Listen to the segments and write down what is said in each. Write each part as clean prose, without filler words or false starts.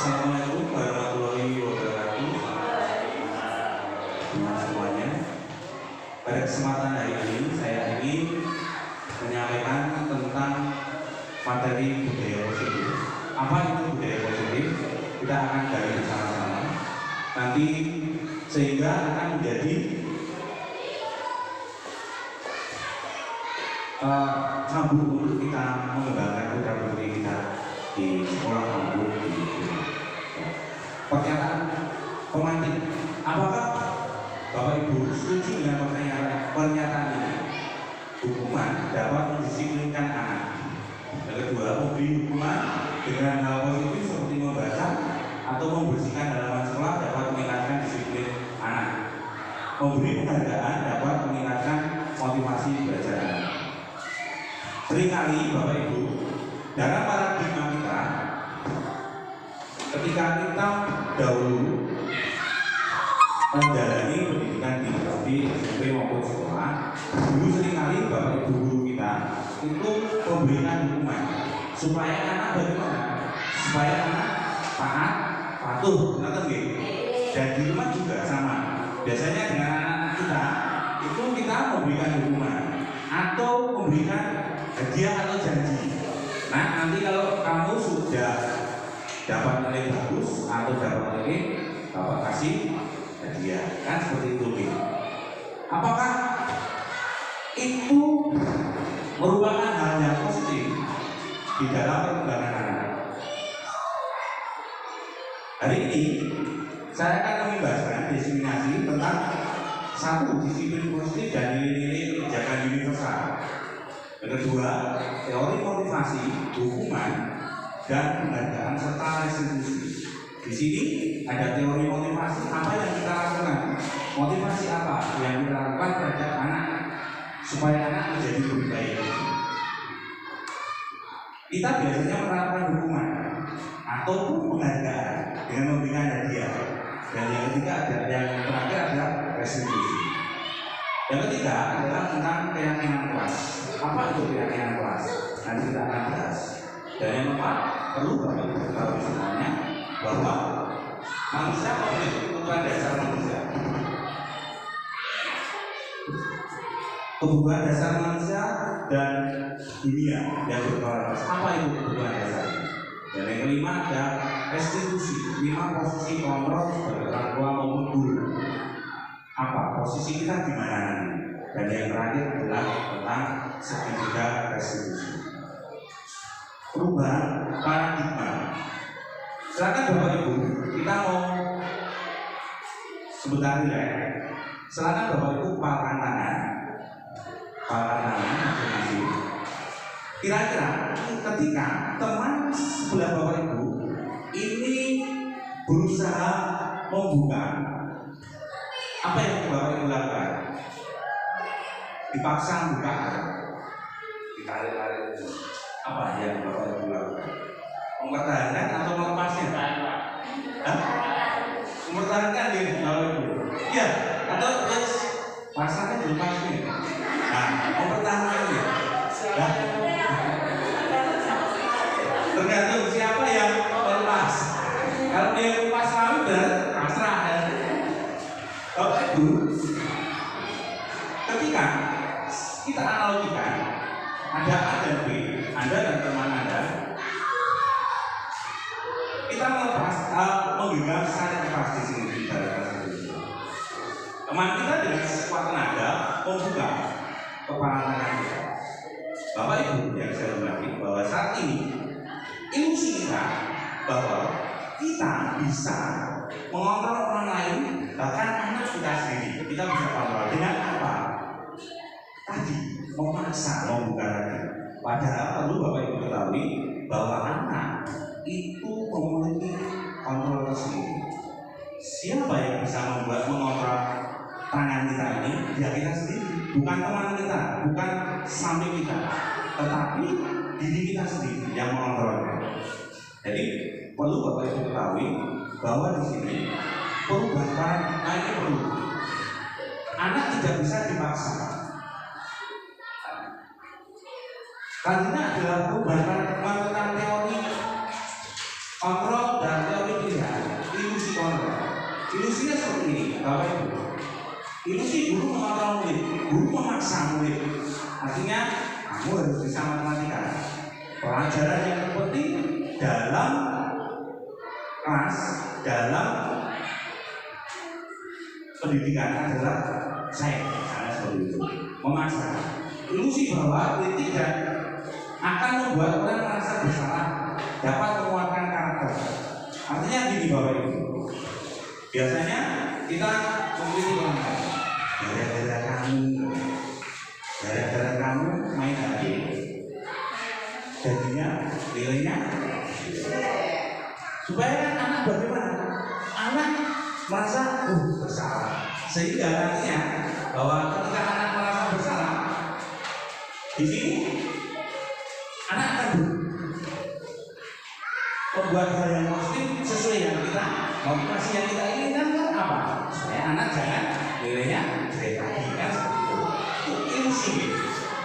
Assalamualaikum warahmatullahi wabarakatuh. Semuanya. Pada kesempatan hari ini saya ingin menyampaikan tentang materi budaya positif. Apa itu budaya positif? Kita akan gali bersama-sama. Nanti sehingga akan menjadi sambung untuk kita mengembangkan putra-putri kita di sekolah kampung di pernyataan pemantik. Apakah Bapak Ibu setuju dengan pernyataan ini? Hukuman dapat mendisiplinkan anak. Yang kedua, memberi hukuman dengan hal positif seperti membaca atau membersihkan halaman sekolah dapat meningkatkan disiplin anak. Memberi penghargaan dapat meningkatkan motivasi belajar anak. Seringkali Bapak Ibu, dalam paradigma kita, ketika kita dahulu menjalani pendidikan di SD, SMP maupun sekolah, dulu seringkali Bapak Ibu guru kita itu memberikan hukuman supaya anak bagaimana? Supaya anak taat, patuh, dan di rumah juga sama. Biasanya dengan anak-anak kita itu kita memberikan hukuman atau memberikan hadiah atau janji. Nah, nanti kalau kamu sudah dapat nilai bagus atau dapat nilai, Bapak kasih hadiah, kan seperti itu. Apakah itu merupakan hal yang positif di dalam perkembangan anak? Hari ini saya akan membahaskan definisi tentang satu, disiplin positif dan nilai-nilai kebijakan universal. Yang kedua, teori motivasi, hukuman, dan penghargaan serta restitusi. Di sini ada teori motivasi, apa yang kita lakukan? Motivasi apa yang kita lakukan terhadap anak supaya anak menjadi lebih baik? Kita biasanya menerapkan hukuman ataupun penghargaan dengan memberikan hadiah. Dan yang ketiga yang terakhir adalah restitusi. Yang ketiga adalah tentang keyakinan kelas. Apa itu keyakinan kelas? Nanti kita akan bahas. Dan yang keempat, perlu Bapak Ibu ketahui semuanya bahwa manusia memiliki kebutuhan dasar manusia. Kebutuhan dasar manusia dan dunia yang berkualitas. Apa itu kebutuhan dasar? Dan yang kelima ada restitusi. 5 posisi kontrol sebagai orang tua maupun guru. Apa posisi kita di mana nanti? Dan yang terakhir adalah tentang segitiga restitusi. Perubahan paradigma. Silakan Bapak Ibu, kita mau sebentar ya. Silakan Bapak Ibu palkan tangan masing-masing. Kira-kira ketika teman sebelah Bapak Ibu ini berusaha membuka, apa yang Bapak Ibu lakukan? Dipaksa buka, ditarik-tarik. Apa yang Bapak Ibu lakukan? Mempertahankan atau melepasnya? Mempertahankan ya Bapak Ibu. Iya, atau pasarnya belum pasti. Nah, mempertahankan ya. Nah, tergantung siapa yang melepas. Kalau dia lepas lalu berarti pasrah ya. Bapak Ibu, ketika kita analogikan ada A dan B, Anda dan teman Anda, kita melepas, menggenggam secara lepas di sini di dalam itu. Teman kita dengan sekuat tenaga membuka kepala tangan kita. Bapak Ibu yang saya hormati, bahwa saat ini ilusi kita bahwa kita bisa mengontrol orang lain, bahkan anak kita sendiri, kita bisa kontrol dengan apa? Tadi memaksa membuka lagi. Padahal perlu Bapak Ibu ketahui bahwa anak itu memiliki kontrol tersendiri. Siapa yang bisa mengontrol tangan kita ini? Ya kita sendiri, bukan teman kita, bukan samping kita, tetapi diri kita sendiri yang mengontrolnya. Jadi perlu Bapak Ibu ketahui bahwa di sini perubahan paradigma ini perlu. Anak tidak bisa dipaksa. Karena adalah perubahan paradigma tentang teori kontrol dan teori Ilusinya seperti ini, Bapak Ibu. Ilusi guru mengontrol murid, guru memaksa murid. Artinya kamu harus bisa matematika. Pelajaran yang terpenting dalam kelas, dalam pendidikan adalah saya, karena seperti itu. Memaksa. Ilusi bahwa tidak akan membuat orang merasa bersalah, dapat menguatkan karakter. Artinya gini Bapak Ibu. Biasanya kita memilih orang lain. Gara-gara kamu main HP, jadinya nilainya. Supaya anak bagaimana? Anak merasa bersalah, sehingga nantinya bahwa ketika anak merasa bersalah, di sini anak akan membuat hal yang positif sesuai yang kita motivasi yang kita inginkan kan apa? Supaya anak jangan nilainya jelek lagi kan seperti itu. Itu ilusi.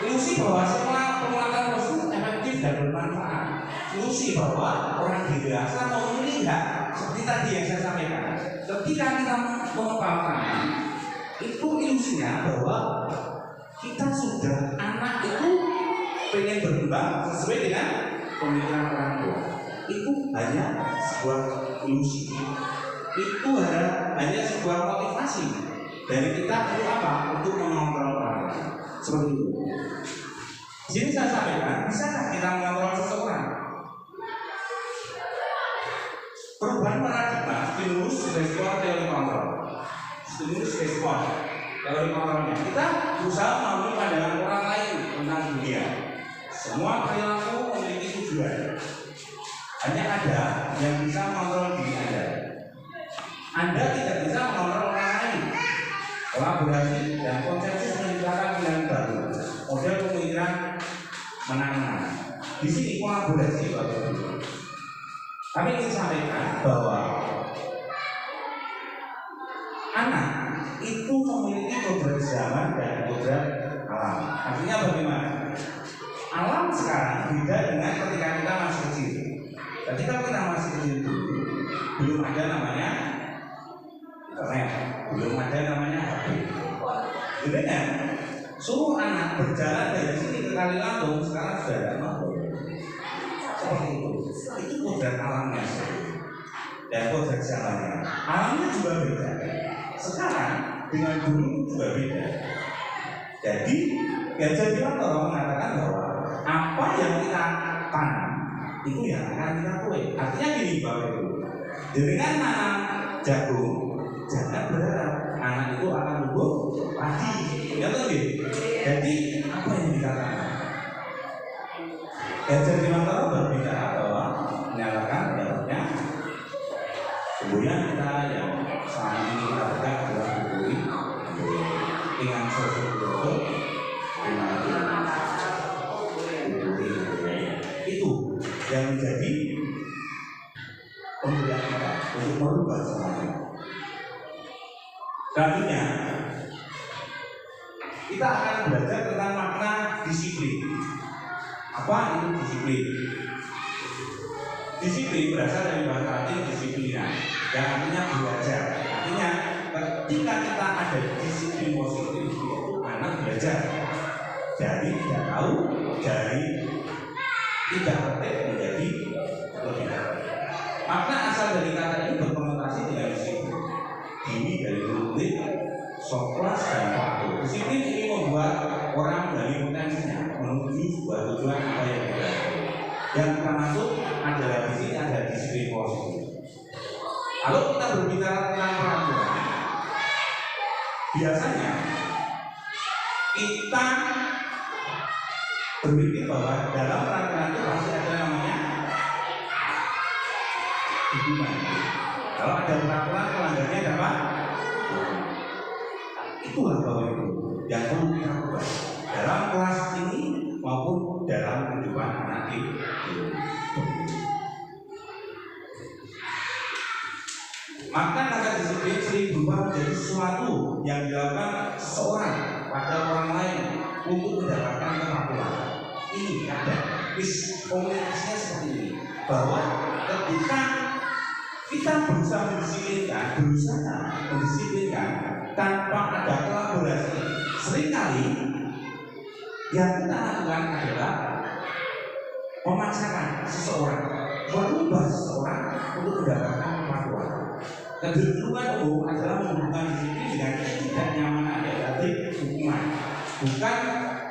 Ilusi bahwa semua penguatan positif efektif dan bermanfaat. Ilusi bahwa orang dewasa memiliki hak seperti tadi yang saya sampaikan. Ketika kita mengepalkan itu ilusinya bahwa kita sudah anak itu pengen berkembang sesuai dengan pemikiran orang tua. Itu hanya sebuah ilusi. Itu hanya sebuah motivasi dari kita untuk apa? Untuk mengontrol orang. Seperti itu. Di sini saya sampaikan, bisakah kita mengontrol seseorang? Perubahan paradigma stimulus respon teori kontrol. Stimulus respon teori kontrolnya. Kita berusaha mengambil pandangan orang lain tentang dunia. Semua perilaku memiliki tujuan. Hanya ada yang bisa mengontrol diri Anda. Anda tidak bisa mengontrol orang lain. Kolaborasi dan konsensus menciptakan pilihan baru. Model pemikiran menang-menang. Di sini kolaborasi Bapak Ibu. Kami ingin sampaikan bahwa anak itu memiliki kodrat zaman dan kodrat alam. Artinya bagaimana? Alam sekarang beda dengan ketika kita masih kecil. Ketika kita masih kecil dulu, belum ada namanya internet, belum ada namanya HP. Jadi kan, suruh anak berjalan dari sini ke Kalilantung sekarang sudah ada motor. Seperti itu. Itu kodrat alamnya dan kodrat zamannya. Alamnya juga beda. Sekarang dengan dulu juga beda. Jadi Gajah Biwantoro mengatakan bahwa apa yang kita tanam itu yang akan kita tuai. Artinya gini Bapak Ibu, dengan nanam jagung jangan berharap anak itu akan tumbuh padi. Ya betul. Jadi apa yang dikatakan? Gajah Biwantoro berbicara bahwa menyalakan pendapatnya. Kemudian kita yang selama ini kita pegang adalah bukui dengan sosok itu yang menjadi pembelajaran kita untuk merubah semuanya. Selanjutnya kita akan belajar tentang makna disiplin. Apa itu disiplin? Disiplin berasal dari bahasa Latin disiplina, yang artinya belajar. Artinya ketika kita ada disiplin positif, itu anak belajar. Dari tidak tahu, dari tidak tertib menjadi lebih baik. Makna asal dari kata ini berkonotasi dengan disiplin. Ini dari murid, soklas dan patuh. Disiplin ini membuat orang dari potensinya menuju sebuah tujuan apa yang kita. Yang kita maksud adalah di sini ada disiplin positif. Kalau kita berbicara tentang peraturan, biasanya kita berpikir bahwa dalam peraturan itu pasti ada namanya hukuman. Kalau ada peraturan pelanggarnya dapat, itulah Bapak Ibu yang perlu kita ubah dalam kelas ini maupun dalam kehidupan anak ini. Maka kata disiplin sering berubah menjadi sesuatu yang dilakukan seseorang pada orang lain untuk mendapatkan kemampuan. Ini ada komunikasinya seperti ini, bahwa ketika kita berusaha mendisiplinkan tanpa ada kolaborasi, seringkali yang kita lakukan adalah memaksakan seseorang, merubah seseorang untuk mendapatkan kepatuhan. Kecenderungan umum adalah menghubungkan disiplin dengan ketidaknyamanan dari hukuman, bukan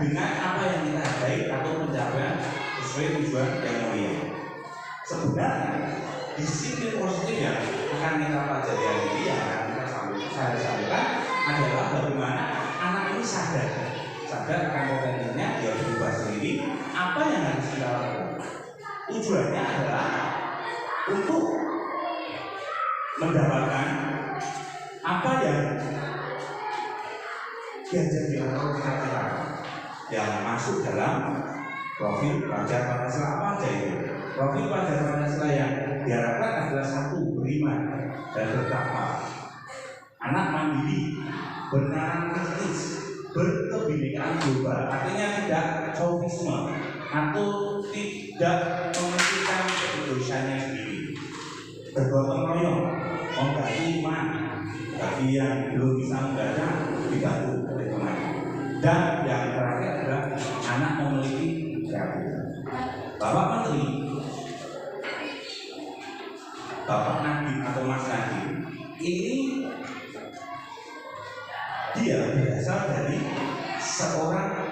dengan apa yang kita hargai atau pencapaian sesuai tujuan yang mulia. Sebenarnya disiplin positif yang akan kita pelajari hari ini, yang akan saya sampaikan adalah bagaimana anak ini sadar akan potensinya, dia berubah sendiri. Apa yang harus kita lakukan? Tujuannya adalah untuk mendapatkan apa yang diajari atau kita yang masuk dalam profil pelajar Pancasila. Apa aja itu? Profil pelajar Pancasila yang diharapkan adalah: satu, beriman dan bertakwa, anak mandiri, bernalar kritis, berkebinekaan global, artinya tidak chauvinisme atau tidak memikirkan kedosannya sendiri, bergotong royong, membantu iman bagi yang belum bisa membaca, dibantu oleh teman. Dan yang terakhir adalah anak memiliki kreativitas. Bapak Menteri, Bapak Nadiem atau Mas Nadiem ini dia berasal dari seorang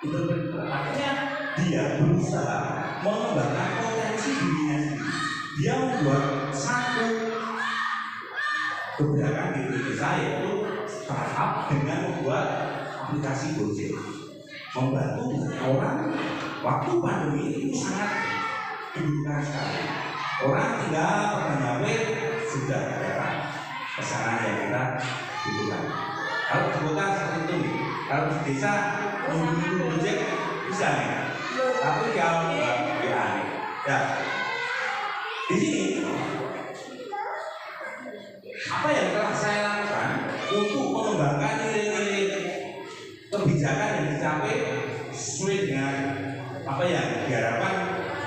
entrepreneur, artinya dia berusaha mengembangkan potensi dirinya sendiri. Dia membuat satu kebijakan di Indonesia, yaitu startup dengan membuat aplikasi Gojek, membantu orang. Waktu pandemi itu sangat dibutuhkan sekali. Orang tinggal pegang HP sudah dapat pesanan yang kita butuhkan. Kalau di kota seperti itu, kalau di desa menunggu Gojek bisa nih, tapi kalau nggak aneh. Ya, di sini apa yang telah saya lakukan untuk mengembangkan nilai-nilai kebijakan yang dicapai sesuai dengan apa yang diharapkan,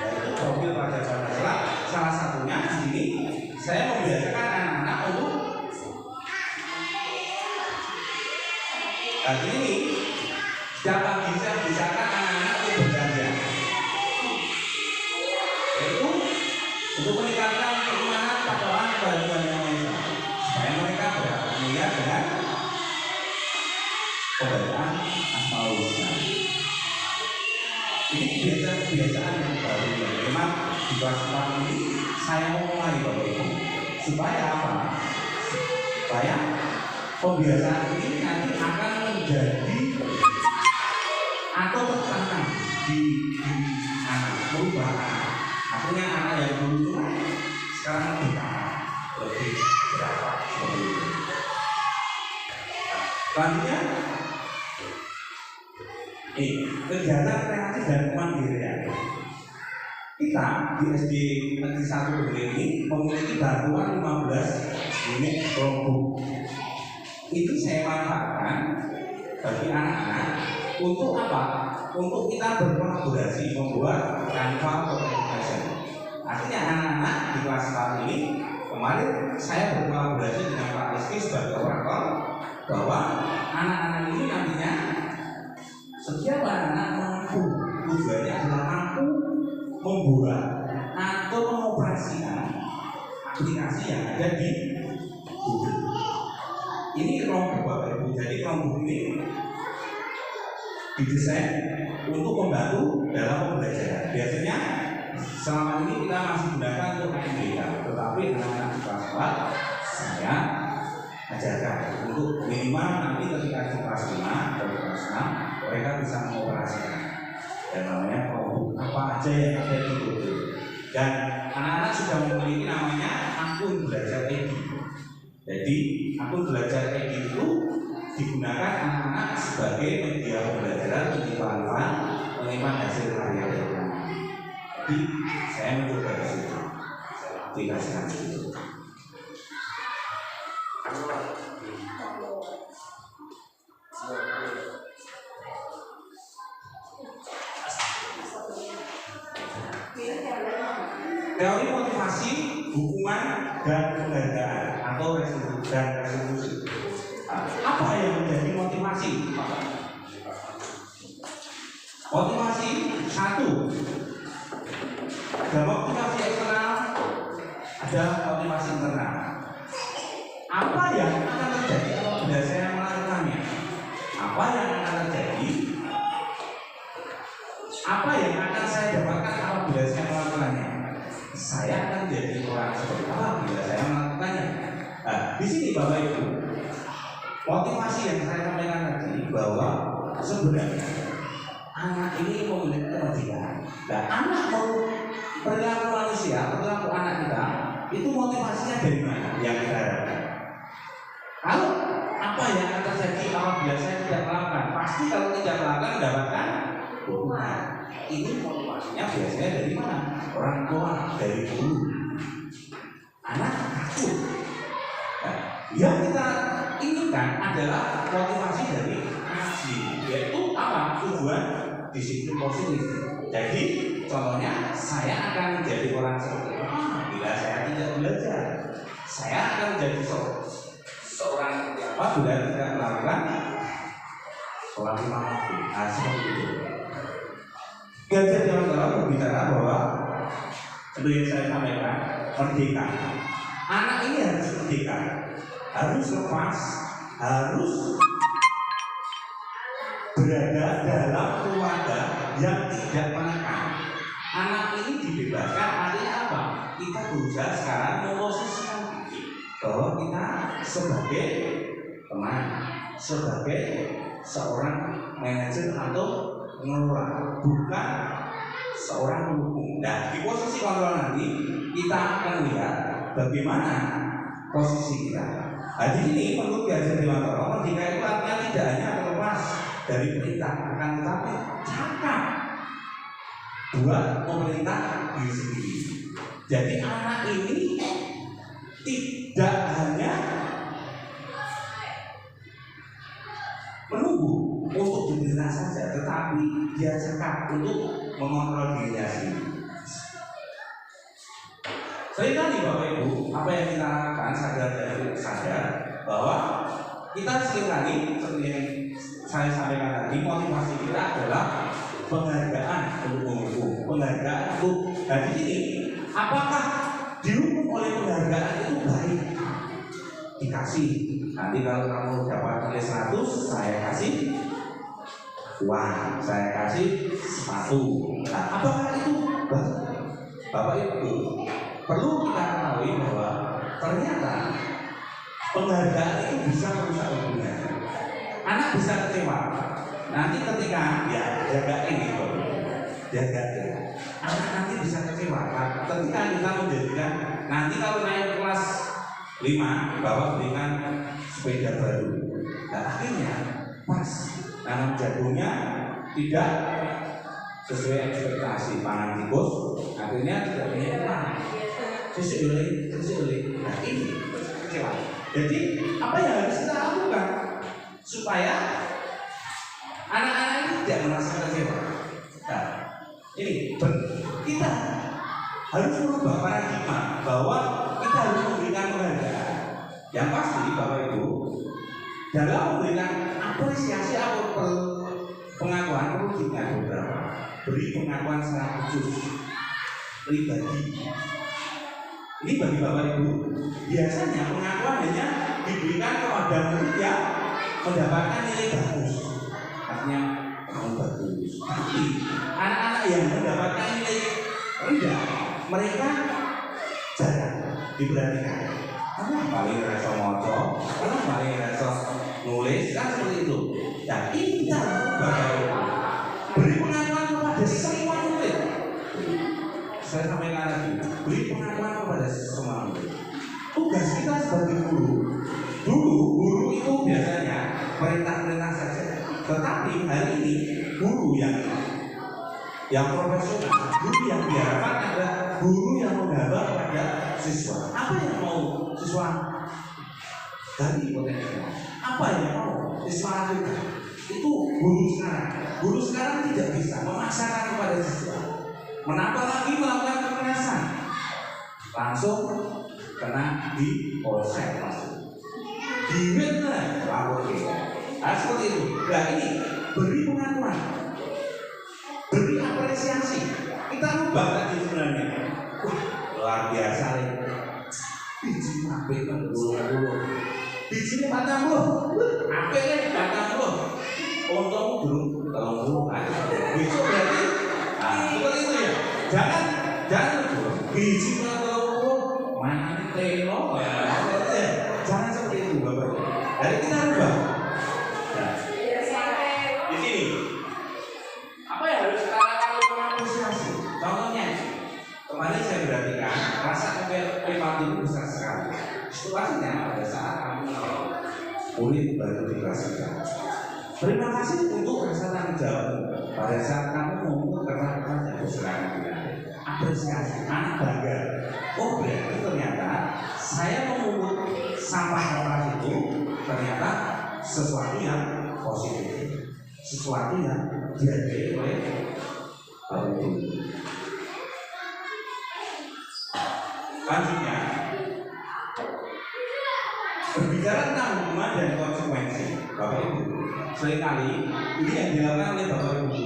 yaitu profil pelajar Pancasila. Salah satunya di sini saya membiasakan anak-anak untuk tadi ini setiap pagi saya membiasakan anak-anak untuk berbelanja, yaitu untuk meningkatkan keimanan pahlawan kepada Tuhan Yang Maha Esa, supaya mereka melihat dengan pembacaan Asmaul Husna. Ini kebiasaan yang baru yang memang di kelas 4 ini saya mau mulai Bapak Ibu, supaya apa? Supaya pembiasaan ini nanti akan menjadi atau tertanam di anak, merubah anak. Artinya anak yang dulu sekarang lebih tahan, lebih berapa seperti itu. Selanjutnya, kegiatan kreatif dan kemandirian. Kita di SD Negeri 1 Kediri ini memiliki bantuan 15 unit Chromebook. Itu saya manfaatkan bagi anak-anak untuk apa? Untuk kita berkolaborasi membuat Canva presentation. Artinya anak-anak di kelas 4 ini kemarin saya berkolaborasi dengan Pak Rizky sebagai operator, bahwa anak-anak ini nantinya setiap anak mampu, tujuannya adalah mampu membuat atau mengoperasikan aplikasi yang ada di Google. Ini Chromebook Bapak Ibu. Jadi Chromebook ini didesain untuk membantu dalam pembelajaran. Biasanya selama ini kita masih gunakan untuk MBK, tetapi anak-anak di kelas 4 saya ajarkan untuk minimal nanti ketika di kelas 5 atau kelas 6 mereka bisa mengoperasikan yang namanya Chromebook apa aja yang ada di Google. Dan anak-anak sudah memiliki namanya akun belajar Edi. Jadi akun belajar Edi itu digunakan anak-anak sebagai media pembelajaran penyimpanan hasil karya mereka. Jadi saya mencoba di situ, aplikasikan itu. Teori motivasi hukuman dan penghargaan atau restitusi. Apa yang menjadi motivasi? Motivasi satu, ada motivasi eksternal, ada motivasi internal. Apa yang akan terjadi apabila saya melakukannya? Apa yang akan terjadi? Apa yang akan saya dapatkan apabila saya melakukannya? Saya akan jadi orang seperti apa bila saya melakukannya? Nah, di sini Bapak Ibu, motivasi yang saya sampaikan tadi bahwa sebenarnya anak ini memiliki kemerdekaan. Nah, anak mau perilaku manusia, perilaku anak kita itu motivasinya dari mana? Yang kita harapkan. Kalau apa yang akan terjadi apabila saya tidak melakukan? Pasti kalau tidak melakukan mendapatkan hukuman. Ini motivasinya biasanya dari mana? Orang tua, dari guru. Anak takut. Nah, yang kita inginkan adalah motivasi dari ngaji, yaitu apa? Tujuan disiplin positif. Jadi contohnya saya akan menjadi orang seperti apa bila saya tidak belajar. Saya akan menjadi seorang apa bila tidak melakukan sholat lima waktu. Seperti itu. Gajah Dewan Toro berbicara bahwa seperti yang saya sampaikan, merdeka. Anak ini harus merdeka, harus lepas, harus berada dalam keluarga yang tidak menekan. Anak ini dibebaskan, artinya apa? Kita berusaha sekarang memposisikan diri bahwa kita sebagai teman, sebagai seorang manajer atau pengelola, bukan seorang pendukung. Nah, di posisi kontrol nanti kita akan lihat bagaimana posisi kita. Nah, di sini menurut Gajah Dewan Toro, merdeka itu artinya tidak hanya terlepas dari perintah, akan tetapi cakap buat pemerintah diri sendiri. Jadi anak ini tidak hanya menunggu untuk diberikan saja, tetapi dia cakap untuk mengontrol dirinya sendiri. Seringkali Bapak Ibu, apa yang kita lakukan sadar bahwa kita seringkali seperti yang saya sampaikan tadi, motivasi kita adalah penghargaan untuk menghukum, penghargaan untuk. Nah, di sini apakah dihukum oleh penghargaan itu baik? Dikasih. Nanti kalau kamu dapat nilai 100, saya kasih uang, saya kasih sepatu. Nah, apakah itu baik? Bapak Ibu, perlu kita ketahui bahwa ternyata penghargaan itu bisa merusak hubungan. Anak bisa kecewa. Nanti ketika ya jaga ini, jaga. Anak nanti bisa kecewa. Ketika kita menjadikan nanti kalau naik kelas 5, Bapak berikan sepeda baru. Nah, akhirnya pas nanam jagungnya tidak sesuai ekspektasi, pangan tikus, akhirnya tidak punya uang. Sesuai. Nah, ini kecewa. Jadi apa yang harus kita lakukan supaya anak-anak ini tidak merasa kecewa? Nah, ini kita harus merubah paradigma bahwa kita harus memberikan penghargaan. Yang pasti Bapak Ibu, dalam memberikan apresiasi atau pengakuan perlu diingat beberapa. Beri pengakuan secara khusus pribadi. Ini bagi Bapak Ibu, biasanya pengakuan hanya diberikan kepada murid yang mendapatkan nilai bagus. Artinya kamu bagus. Tapi anak-anak yang mendapatkan nilai rendah, mereka jarang diperhatikan. Karena paling reso moco, karena paling reso nulis, kan seperti itu. Dan ini kita Bapak Ibu beri pengakuan kepada semua murid. Saya sampaikan lagi, beri pengakuan kepada semua murid. Tugas kita sebagai guru, dulu guru itu biasanya perintah-perintah saja. Tetapi hari ini guru yang profesional, guru yang diharapkan adalah guru yang menggambar pada siswa. Apa yang mau siswa dari potensial? Apa yang mau siswa lakukan? Itu guru sekarang. Guru sekarang tidak bisa memaksakan kepada siswa. Menambah lagi melakukan kekerasan. langsung kena di polsek langsung. Gimana lapor kita? Seperti itu. Nah ini beri pengakuan, beri apresiasi. Kita rubah tadi sebenarnya. Luar biasa nih. Biji apik kan dulu. Biji 40. Apik nih 40. Untung belum terlalu besok berarti. Seperti itu ya. Jangan biji 40 mana telo ya. Jangan seperti itu Bapak. Dari kita rubah. Nah, di sini apa yang harus kita lakukan untuk mengapresiasi? Contohnya, kemarin saya perhatikan rasa empati itu besar sekali. Situasinya pada saat kamu murid baru di kelas 3. Terima kasih untuk rasa tanggung jawab. Pada saat kamu mau kerja silakan apresiasi, anak bangga. Oh berarti ternyata saya memungut sampah kertas itu ternyata sesuatu yang positif, sesuatu yang dihargai oleh orang tua. Selanjutnya, berbicara tentang hukuman dan konsekuensi, Bapak Ibu, seringkali ini yang dilakukan oleh Bapak Ibu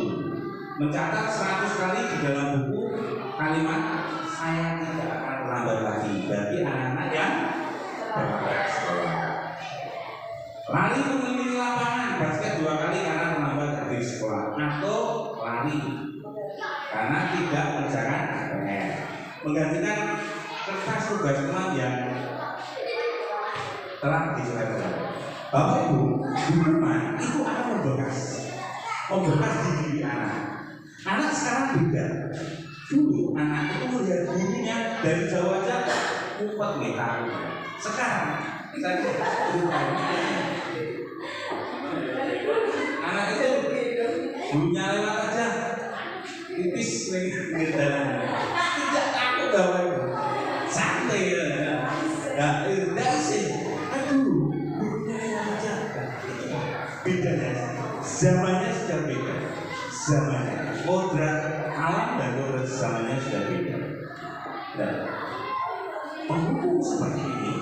mencatat 100 kali di dalam buku kalimat saya tidak akan terlambat lagi bagi anak-anak yang berangkat sekolah. Lari mengelilingi lapangan basket 2 kali karena terlambat dari sekolah, atau lari karena tidak mengerjakan PR, menggantikan kertas tugas teman yang telah diselesaikan. Bapak Ibu, hukuman itu akan membekas di diri anak. Anak sekarang beda. Dulu anak itu melihat gurunya dari jauh aja ngumpet nih tahu. Sekarang kita anak itu gurunya lewat aja tipis nih jalan. Tidak takut Bapak Ibu. Santai ya. Nah, tidak sih. Aduh, gurunya lewat aja. Bedanya zamannya sudah beda. Zamannya kodrat alam dan kodrat zamannya sudah beda. Dan menghukum seperti ini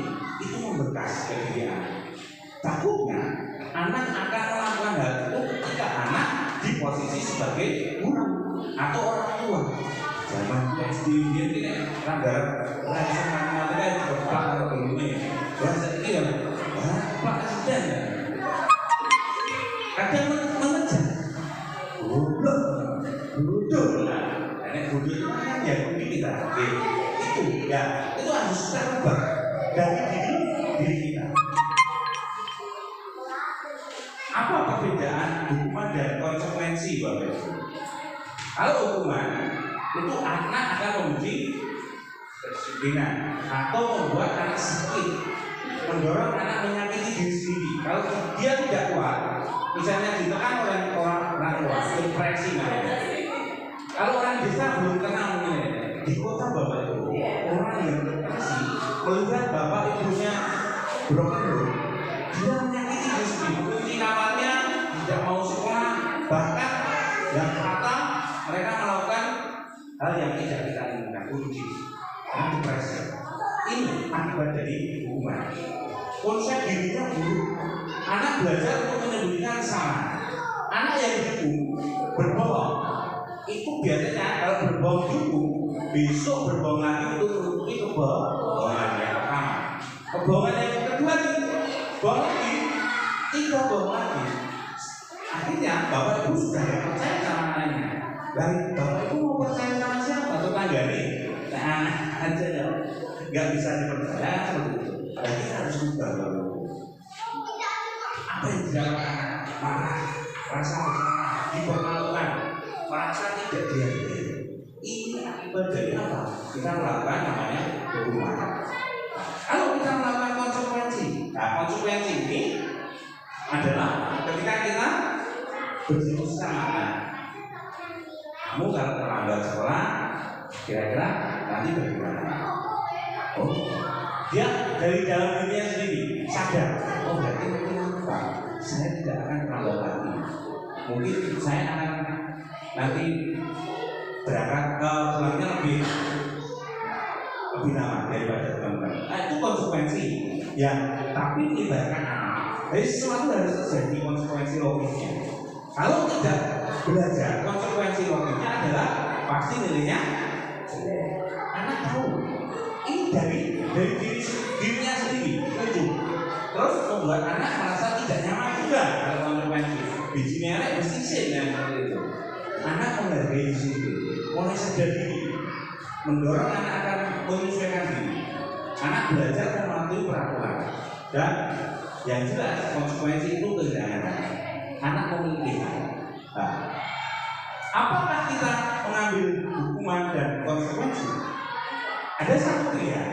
itu membekas ke diri anak. Takutnya anak akan melakukan hal itu ketika anak di posisi sebagai guru atau orang tua. Zaman SD ini ranggar rasa matematika itu berpak atau begini. Bahasa ini ya, Pak Presiden ya. Kadang mengejar. Bodoh lah. Nenek bodoh itu kan ya kita. Itu ya, itu harus kita ubah dari diri kita. Apa perbedaan hukuman dan konsekuensi Bapak Ibu? Kalau hukuman itu anak akan memberi kedisiplinan atau membuat anak sakit, mendorong anak menyakiti diri sendiri. Kalau dia tidak kuat, misalnya ditekan oleh orang tua, depresi namanya. Kalau orang desa belum kenal di kota Bapak Ibu, orang yang depresi melihat bapak ibunya broken home, dia menyakiti diri sendiri, kunci kamarnya, tidak mau sekolah, bahkan yang fatal mereka melakukan hal yang tidak kita inginkan, bunuh diri, karena depresi. Ini akibat dari hukuman. Konsep dirinya buruk. Anak belajar untuk menyembunyikan salah. Anak yang dihukum berbohong. Itu biasanya kalau berbohong dihukum, besok berbohong lagi untuk menutupi kebohongan yang pertama. Kebohongan yang kedua bohong lagi, 3 bohong lagi. Akhirnya Bapak Ibu sudah percaya sama anaknya. Baik, Bapak Ibu mau percaya sama siapa? Tetangga nih. Nah, anak aja ya, nggak bisa dipercaya seperti itu. Jadi kita harus ubah Bapak Ibu. Apa yang dilakukan anak? Marah, rasa bersalah, dipermalukan, merasa tidak dihargai. Ini akibat dari apa? Kita melakukan namanya hukuman. Kalau kita melakukan konsekuensi, nah konsekuensi ini adalah ketika kita berdiskusi sama anak. Kamu kalau terlambat sekolah, kira-kira nanti bagaimana? Oh, dia dari dalam dirinya sendiri sadar. Oh, berarti mungkin apa? Saya tidak akan terlambat lagi. Mungkin saya akan nanti berangkat ke pulangnya lebih lebih lama daripada teman-teman. Nah, itu konsekuensi yang tapi melibatkan anak. Jadi sesuatu harus terjadi konsekuensi logisnya. Kalau tidak belajar, konsekuensi logisnya adalah pasti nilainya jelek. Anak tahu ini dari dirinya sendiri, lucu. Terus membuat anak merasa tidak nyaman juga kalau konsekuensi. Biji merek mesti sin yang seperti itu. Anak menghargai disiplin, mulai sadar diri, mendorong anak akan menyesuaikan diri. Anak belajar mematuhi peraturan dan yang jelas konsekuensi itu kehilangan anak memiliki. Nah, apakah kita mengambil hukuman dan konsekuensi? Ada satu pilihan.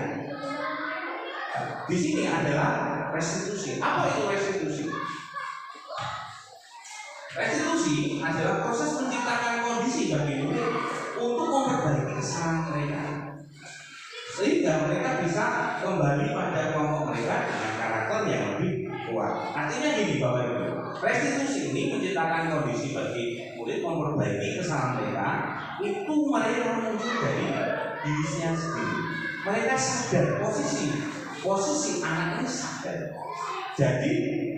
Di sini adalah restitusi. Apa itu restitusi? Restitusi adalah proses menciptakan kondisi bagi murid untuk memperbaiki kesalahan mereka, sehingga mereka bisa kembali pada kelompok mereka dengan karakter yang lebih kuat. Artinya gini Bapak Ibu, restitusi ini menciptakan kondisi bagi murid memperbaiki kesalahan mereka. Itu mereka muncul dari dirinya sendiri. Mereka sadar posisi anak ini sadar. Jadi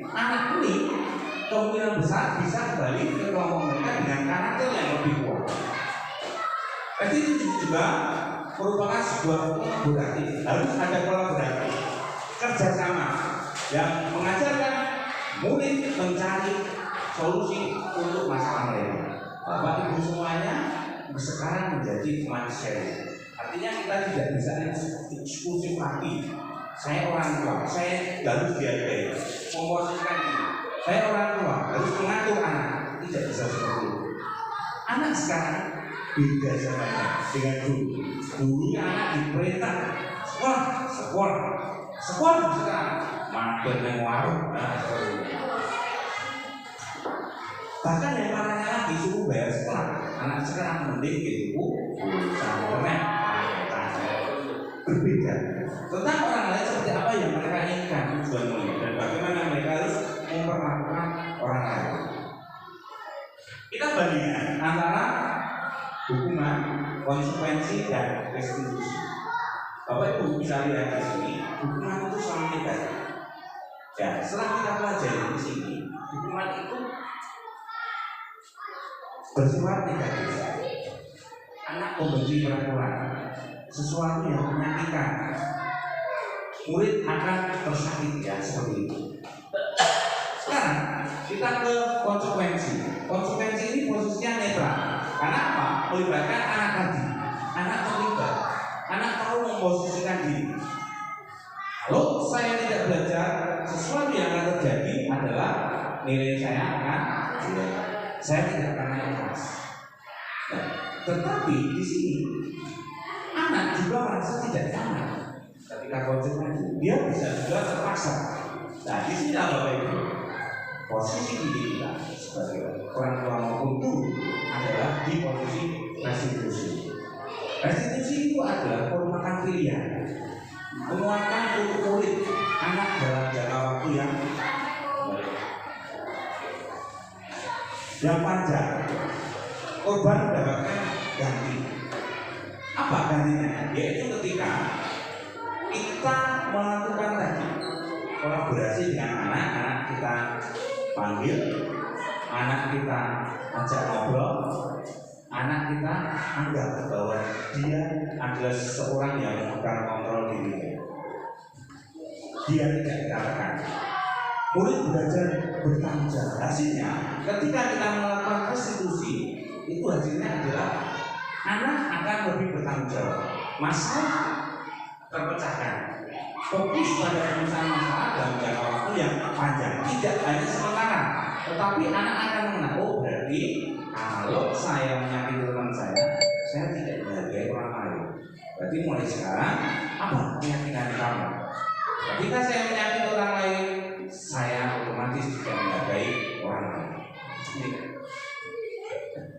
anak ini kemungkinan besar bisa kembali ke kelompok mereka dengan karakter yang lebih kuat. Restitusi juga merupakan sebuah kolaboratif. Harus ada kolaborasi, kerjasama yang mengajarkan murid mencari solusi untuk masalah mereka. Bapak Ibu semuanya sekarang menjadi manusia. Artinya kita tidak bisa eksklusif lagi. Saya orang tua, saya harus dihargai, memposisikan ini. Saya orang tua harus mengatur anak, tidak bisa seperti itu. Anak sekarang beda zamannya dengan dulu. Dulunya anak diperintah sekolah sekarang makan yang warung. Bahkan yang parahnya lagi suruh bayar sekolah. Anak sekarang mending gitu, internet, berbeda. Tentang orang lain seperti apa yang mereka inginkan tujuan mereka dan bagaimana mereka harus memperlakukan orang lain. Kita bandingkan antara hukuman, konsekuensi dan restitusi. Bapak Ibu bisa lihat di sini, hukuman itu sangat negatif. Ya, setelah kita pelajari di sini, hukuman itu bersifat negatif. Anak membenci peraturan, sesuatu yang menyakitkan. Murid akan tersakiti ya seperti itu. Sekarang kita ke konsekuensi. Konsekuensi ini posisinya netral. Karena apa? Melibatkan anak tadi. Anak terlibat. Anak tahu memposisikan diri. Kalau saya tidak belajar, sesuatu yang akan terjadi adalah nilai saya akan jelek. Saya tidak akan naik kelas. Nah, tetapi di sini anak juga merasa tidak nyaman ketika konsekuensi. Dia bisa juga terpaksa. Nah, di sini Bapak Ibu, posisi diri kita sebagai orang tua maupun guru adalah di posisi restitusi. Restitusi itu adalah merupakan pilihan menguatkan untuk murid anak dalam jangka waktu yang panjang. Korban mendapatkan ganti. Apa gantinya? Yaitu ketika kita melakukan tadi kolaborasi dengan anak kita panggil, anak kita ajak ngobrol, anak kita anggap bahwa dia adalah seseorang yang memegang kontrol dirinya. Dia tidak dikatakan. Murid belajar bertanggung jawab. Hasilnya, ketika kita melakukan restitusi, itu hasilnya adalah anak akan lebih bertanggung jawab. Masalah terpecahkan. Fokus pada penyelesaian masalah dalam jangka waktu yang panjang, tidak hanya sementara, tetapi anak akan mengenal, oh berarti kalau saya menyakiti teman saya tidak menghargai orang lain. Berarti mulai sekarang apa keyakinan kamu? Ketika saya menyakiti orang lain, saya otomatis tidak menghargai orang lain.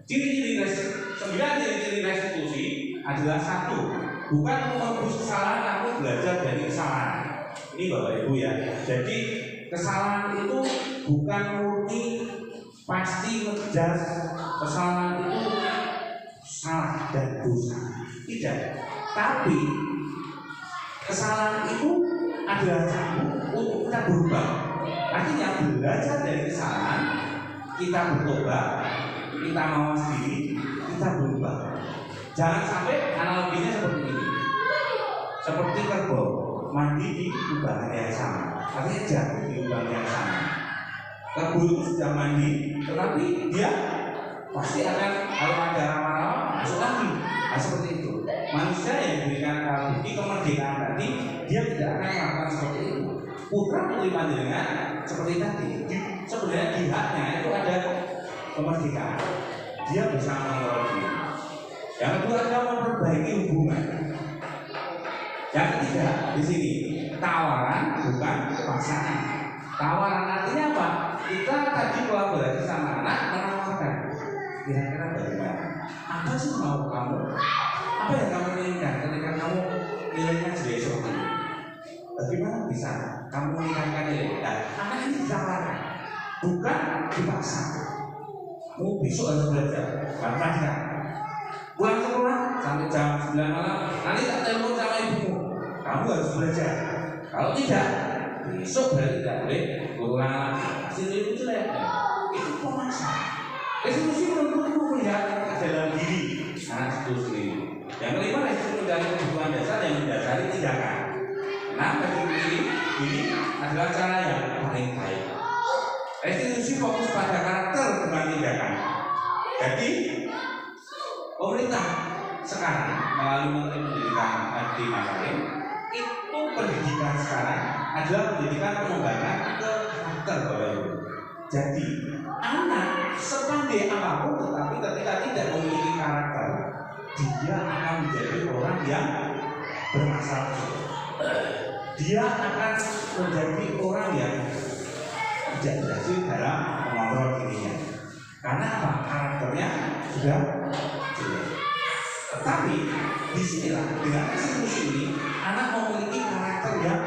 Ciri-ciri 9 restitusi adalah satu, bukan menebus kesalahan namun belajar dari kesalahan. Ini Bapak Ibu ya. Jadi kesalahan itu bukan murni pasti ngejar kesalahan itu salah dan dosa. Tidak. Tapi Kesalahan itu adalah cambuk untuk kita berubah. Artinya belajar dari kesalahan, kita bertobat, kita mau diri, kita berubah. Jangan sampai analoginya seperti ini. Seperti kerbau mandi di lubang yang sama, artinya jatuh di lubang yang sama. Kerbau itu sudah mandi, tetapi dia pasti akan kalau ada rawa-rawa masuk lagi. Nah, seperti itu. Manusia yang diberikan bukti kemerdekaan tadi, dia tidak akan melakukan seperti itu. Putra putri panjenengan seperti tadi, sebenarnya di haknya itu ada kemerdekaan. Dia bisa mengelola diri. Yang kedua adalah memperbaiki hubungan. Yang ketiga di sini tawaran bukan pasangan. Tawaran artinya apa? Kita tadi kolaborasi sama anak menawarkan. Kira-kira bagaimana? Apa sih mau kamu? Apa yang kamu inginkan ketika kamu nilainya jadi seperti ini? Bagaimana bisa kamu meningkatkan nilai? Nah, anak ini ditawarkan, bukan dipaksa. Kamu besok harus belajar, bantahkan. Pulang sekolah sampai jam 9 malam, nanti tak telepon sama ibumu. Kamu harus belajar. Kalau tidak, besok berarti tidak boleh berulang lagi. Hasil itu jelek. Itu pemaksa. Resolusi menuntut melihat ke dalam diri anak itu sendiri. Yang kelima, resolusi mencari kebutuhan dasar yang mendasari tindakan. Nah, resolusi ini adalah cara yang paling baik. Resolusi fokus pada karakter bukan tindakan. Jadi pemerintah sekarang melalui Menteri Pendidikan di Masalim itu pendidikan sekarang adalah pendidikan pengembangan ke karakter Bapak Ibu. Jadi anak sepandai apapun tetapi ketika tidak memiliki karakter, dia akan menjadi orang yang bermasalah. Dia akan menjadi orang yang tidak berhasil dalam mengontrol dirinya. Karena apa? Karakternya sudah jelek. Tetapi disinilah dengan resolusi ini anak memiliki karakter yang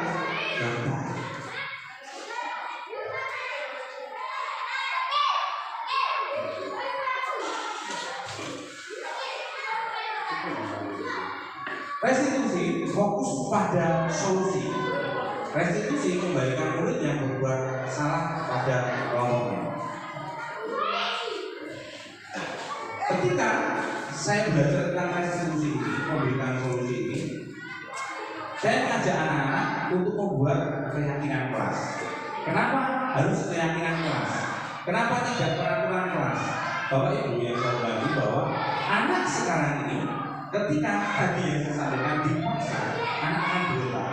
baik. Restitusi fokus pada solusi. Restitusi kembalikan murid yang berbuat salah pada kelompoknya. Ketika saya belajar tentang restitusi ini, memberikan solusi ini, saya mengajak anak-anak untuk membuat keyakinan kelas. Kenapa harus keyakinan kelas? Kenapa tidak peraturan kelas? Bapak Ibu yang saya hormati bahwa anak sekarang ini ketika tadi yang saya sampaikan dipaksa, anak akan berubah.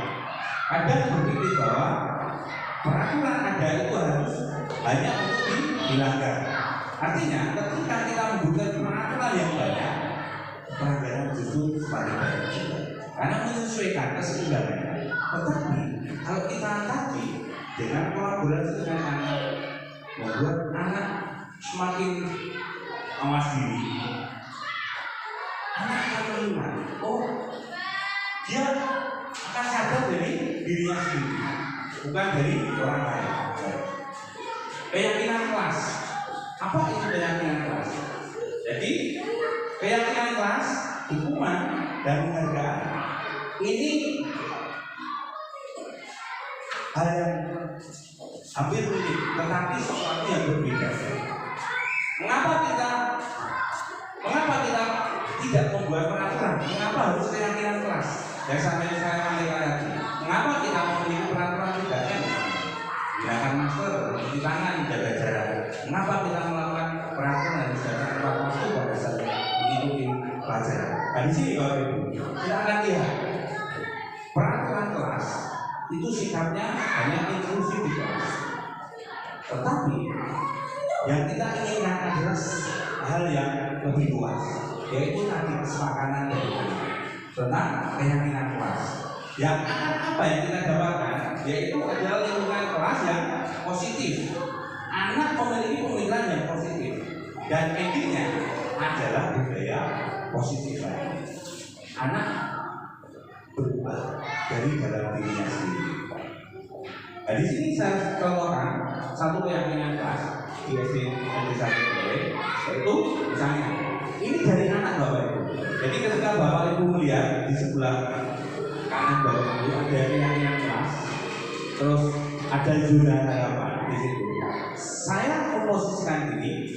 Ada yang berpikir bahwa peraturan ada itu harus hanya untuk dilanggar. Artinya ketika kita membuat peraturan yang banyak, pelanggaran justru semakin banyak juga. Karena menyesuaikan keseimbangan. Tetapi kalau kita tadi dengan kolaborasi dengan anak, membuat anak semakin awas diri, anak akan melihat, oh dia akan sadar dari dirinya sendiri, bukan dari orang lain. Keyakinan kelas. Apa itu keyakinan kelas? Jadi keyakinan kelas, hukuman dan penghargaan ini hal yang hampir mirip, tetapi sesuatu yang berbeda. Mengapa kita tidak membuat peraturan? Mengapa harus keyakinan kelas? Yang sampai saya sampaikan tadi. Mengapa kita memiliki peraturan tidaknya? Gunakan masker, cuci tangan, jaga jarak. Mengapa kita melakukan peraturan harus datang tepat waktu pada saat mengikuti pelajaran? Nah di sini Bapak Ibu, kita akan lihat peraturan kelas itu sikapnya hanya inklusif di kelas. Tetapi yang kita inginkan adalah hal yang lebih luas, yaitu tadi kesepakatan dari anak tentang keyakinan kelas. Yang apa yang kita dapatkan, yaitu adalah lingkungan kelas yang positif. Anak memiliki pemikiran yang positif dan endingnya adalah budaya positif lagi. Anak berubah dari dalam dirinya sendiri. Nah, di sini saya contohkan satu keyakinan kelas di SD Negeri 1 Bule, yaitu misalnya ini dari anak Bapak Ibu. Jadi ketika Bapak Ibu melihat di sebelah karena Bapak Ibu ada keyakinan keras, terus ada zona harapan di situ. Saya memposisikan diri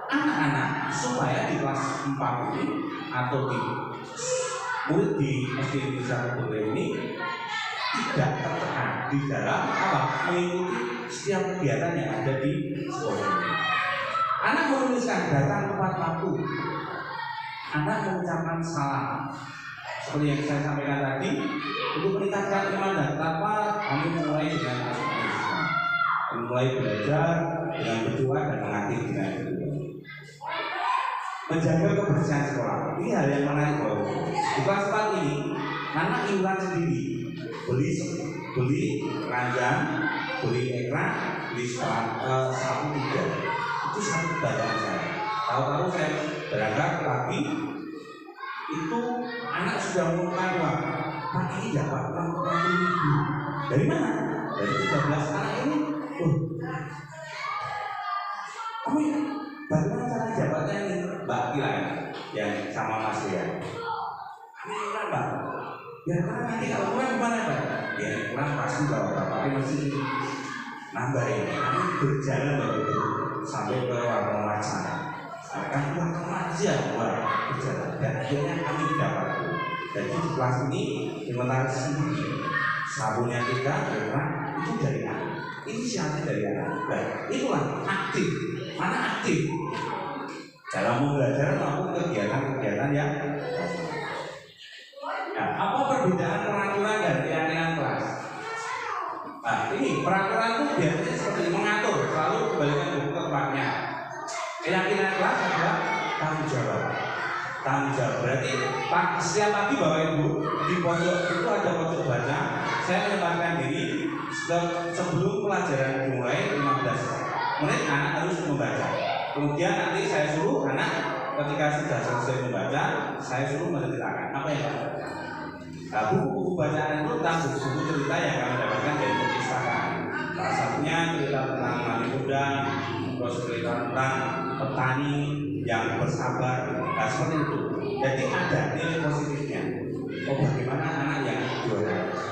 anak-anak supaya di kelas 4 ini atau di murid di SD Indonesia ini tidak tertekan di dalam mengikuti setiap kegiatan yang ada di sekolah ini. Anak menuliskan datang tepat waktu, anak mengucapkan salam. Seperti yang saya sampaikan tadi, untuk meningkatkan iman dan takwa, kami mulai dengan asuhan, mulai belajar dengan berdoa dan mengaji dengan berdoa. Menjaga kebersihan sekolah, ini hal yang menarik bahwa di kelas 4 ini anak iuran sendiri, beli ranjang, beli ekran, beli sapu tiga, itu satu bagian saya. Tahu-tahu saya berangkat pagi, itu anak sudah mengumumkan uang. Pak, ini dapat uang 40.000. Dari mana? Dari 13 anak ini. Kamu bagaimana cara jabatnya ini? Mbak Kila yang sama Mas ya. Kami kurang Mbak. Ya karena nanti kalau kurang gimana Mbak? Ya kurang pasti bahwa Bapak masih nambah ini. Kami berjalan begitu sampai ke warung laksana. Akan warung aja buat berjalan. Dan akhirnya kami dapat. Jadi di kelas ini inventaris sendiri. Sabunnya kita karena itu dari anak. Inisiatif dari anak. Baik, itulah aktif. Mana aktif dalam belajar maupun kegiatan-kegiatan yang apa perbedaan peraturan dan keyakinan kelas? Nah, ini peraturan itu biasanya seperti mengatur, selalu kembalikan buku ke tempatnya. Keyakinan kelas adalah tanggung jawab. Tanggung jawab berarti setiap pagi Bapak Ibu di pojok itu ada pojok baca. Saya menyempatkan diri sebelum pelajaran dimulai 15 menit anak harus membaca. Kemudian nanti saya suruh anak ketika sudah selesai membaca, saya suruh menceritakan apa yang baca. Nah, buku-buku bacaan itu tentang buku cerita yang kami dapatkan dari perpustakaan. Salah satunya cerita tentang Mati Kuda, terus cerita tentang petani yang bersabar, nah seperti itu. Jadi ada nilai positifnya. Oh bagaimana anak yang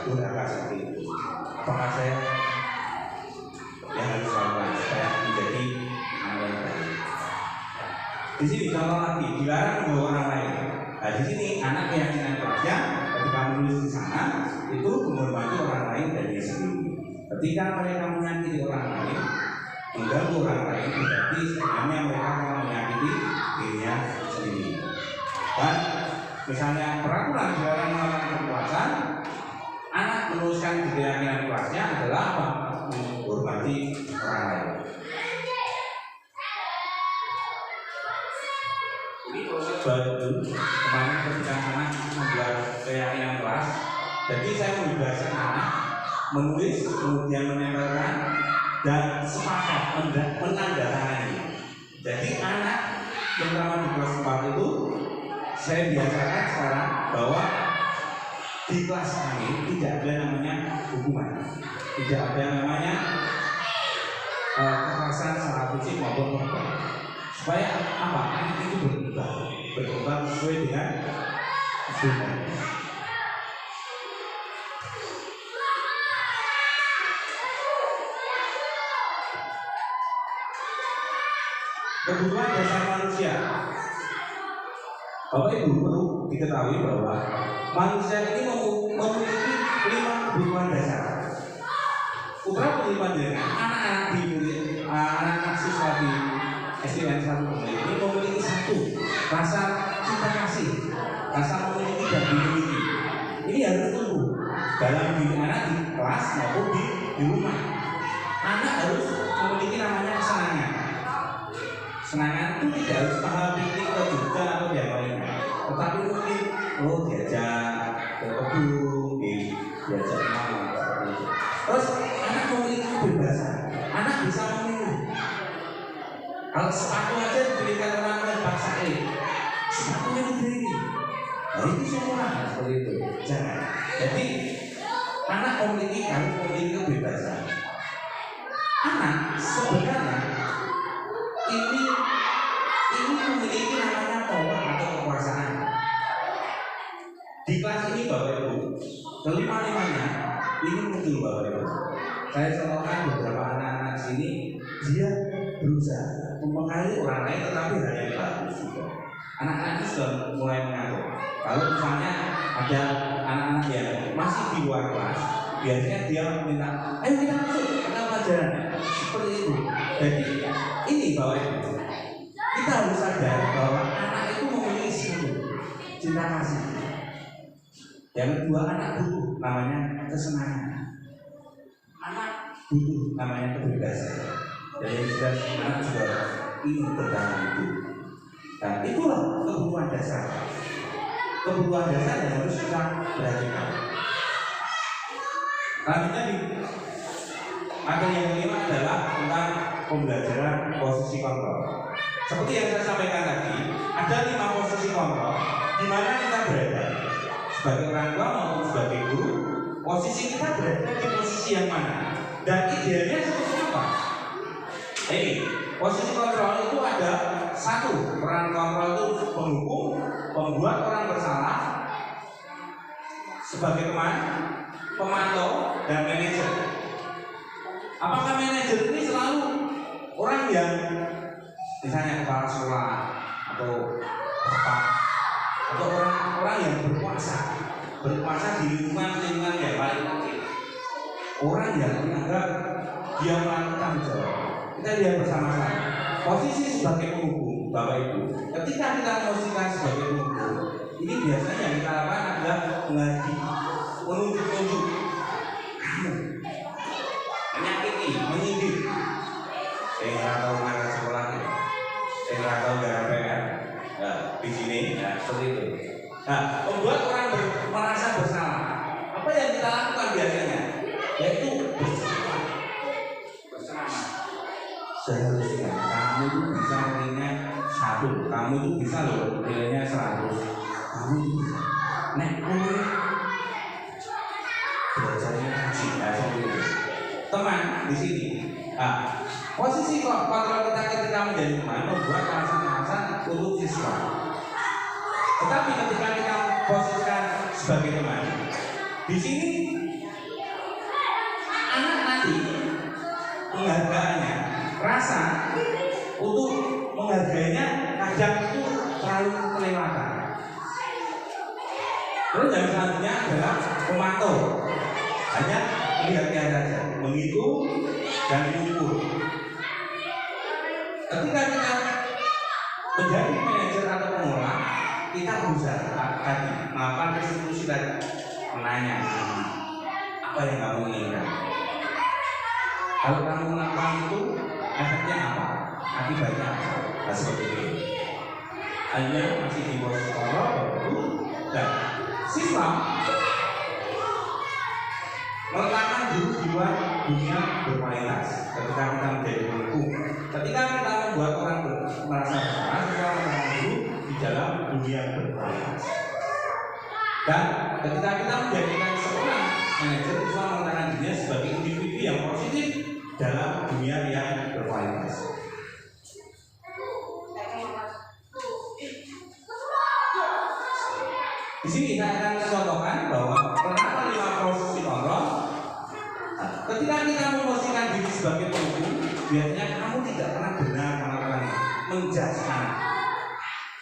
durhaka seperti itu? Apakah saya yang harus lakukan supaya menjadi anak yang baik? Di sini contoh lagi, dilarang membawa orang lain. Nah di sini anak keyakinan kelasnya ketika menulis di sana itu menghormati orang lain dan dia sendiri. Ketika mereka menyakiti orang lain, mengganggu orang lain, berarti sebenarnya mereka akan menyakiti dirinya sendiri. Dan misalnya peraturan dilarang melakukan kekerasan, anak menuliskan di keyakinan kelasnya adalah apa? Menghormati orang lain. Ini proses baru kemarin ketika anak membuat keyakinan kelas. Jadi saya membebaskan anak menulis, kemudian menempelkan dan sepakat menandatangani. Jadi anak terutama di kelas 4 itu saya biasakan sekarang bahwa di kelas kami tidak ada namanya hukuman, tidak ada namanya kekerasan secara fisik maupun verbal. Supaya apa? Anak itu berkembang sesuai dengan sunnah. Kebutuhan dasar manusia. Bapak Ibu perlu diketahui bahwa manusia ini memiliki 5 kebutuhan dasar. Putra putri panjenengan, anak-anak di anak-anak siswa di SDN 1 ini memiliki 1 rasa cinta kasih, rasa memiliki dan dimiliki. Ini harus tumbuh dalam diri anak di kelas maupun di rumah. Anak harus memiliki namanya kesenangan. Kesenangan itu tidak harus mahal piknik ke Jogja atau yang lainnya, tetapi mungkin diajak ke kebun, diajak kemana seperti itu. Terus anak memiliki kebebasan, anak bisa memilih. Kalau sepatu aja diberikan orang lain paksain, sepatunya diberi. Nah itu semua seperti itu. Jangan. Jadi anak harus memiliki kebebasan. Anak sebenarnya ini memiliki namanya power atau kekuasaan. Di kelas ini Bapak Ibu, kelima-limanya ini muncul Bapak Ibu. Saya contohkan beberapa anak-anak sini, dia berusaha mempengaruhi orang lain, tetapi hal yang bagus juga. Anak-anak itu sudah mulai mengatur. Kalau misalnya ada anak-anak yang masih di luar kelas, biasanya dia minta, ayo kita masuk ke pelajaran. Seperti itu. Jadi ini Bapak Ibu, kita harus sadar bahwa anak itu memiliki satu cinta kasih. Yang kedua, anak butuh namanya kesenangan. Anak butuh namanya kebebasan. Dan yang jelas anak juga ingin bertahan hidup. Dan itulah kebutuhan dasar. Kebutuhan dasar yang harus kita perhatikan. Selanjutnya di materi yang kelima adalah tentang pembelajaran posisi kontrol. Seperti yang saya sampaikan tadi, ada 5 posisi kontrol di mana kita berada. Sebagai orang tua maupun sebagai guru, posisi kita berada di posisi yang mana? Dan idealnya seperti apa? Ini posisi kontrol itu ada satu, peran kontrol itu penghukum, pembuat orang bersalah, sebagai teman, pemantau, dan manajer. Apakah manajer ini selalu orang yang misalnya kepala sekolah atau bapak atau orang yang berkuasa di lingkungan yang paling kecil, orang yang menganggap dia melakukan jawab. Kita lihat bersama-sama posisi sebagai penghukum Bapak Ibu. Ketika kita memposisikan sebagai penghukum, ini biasanya yang kita lakukan adalah menghadiri, menunjuk kamu menyakiti, menyindir. Saya nggak tahu mana sekolahnya, saya nggak tahu gara PR. Nah, di sini, ya, seperti itu. Nah, membuat orang merasa bersalah. Apa yang kita lakukan biasanya? Yaitu berceramah. Seharusnya kamu itu bisa nilainya 1, kamu itu bisa loh nilainya 100, kamu itu bisa. Nek, belajarnya kaji, ya seperti itu. Teman di sini. Nah, posisi kontrol kita ketika menjadi teman membuat alasan-alasan untuk siswa. Tetapi ketika kita posisikan sebagai teman, di sini anak nanti menghargainya, rasa untuk menghargainya kadang itu terlalu kelewatan. Terus yang selanjutnya adalah pemantau, hanya melihatnya saja, menghitung dan mengukur. Ketika kita menjadi manajer atau pengelola, kita berusaha tadi melakukan restitusi tadi, menanya apa yang kamu inginkan. Kalau kamu melakukan itu, efeknya apa? Akibatnya apa? Nah, seperti itu. Hanya masih di bawah sekolah baru dan siswa meletakkan dulu di luar dunia berkualitas. Ketika kita menjadi penghukum, ketika kita membuat orang merasa bersalah, kita meletakkan dulu di dalam dunia berkualitas. Dan ketika kita menjadikan seorang manajer, kita meletakkan dirinya sebagai individu yang positif dalam dunia yang berkualitas. Di sini saya akan contohkan bahwa kenapa 5 posisi kontrol. Ketika kita memposisikan diri sebagai penghukum, biasanya kamu tidak pernah benar melakukan menjudge.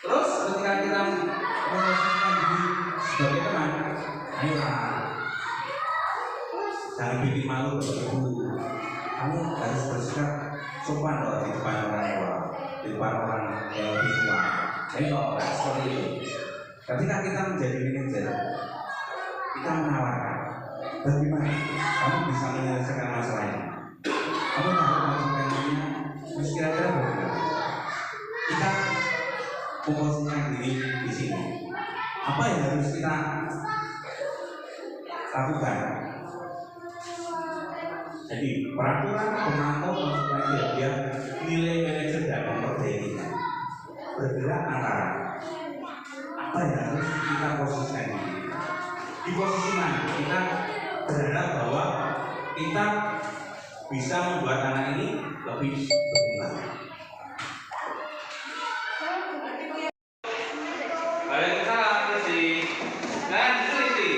Terus ketika kita memposisikan diri sebagai teman, ayolah, jangan bikin malu Ibu. Kamu harus bersikap sopan loh di depan orang tua, di depan orang yang lebih tua. Ayo seperti itu. Ketika kita menjadi manajer, kita menawarkan bagaimana kamu bisa menyelesaikan masalah ini. Kamu tahu konsekuensinya, terus kira-kira bagaimana? Kita memposisikan diri di sini. Apa yang harus kita lakukan? Jadi peraturan pemantau konsekuensi dia nilai manajer dan memperbaiki bergerak antara apa yang harus kita posisikan di posisi mana kita berharap bahwa kita bisa membuat anak ini lebih berguna. Waalaikumsalam, Sisi. Dan Sisi.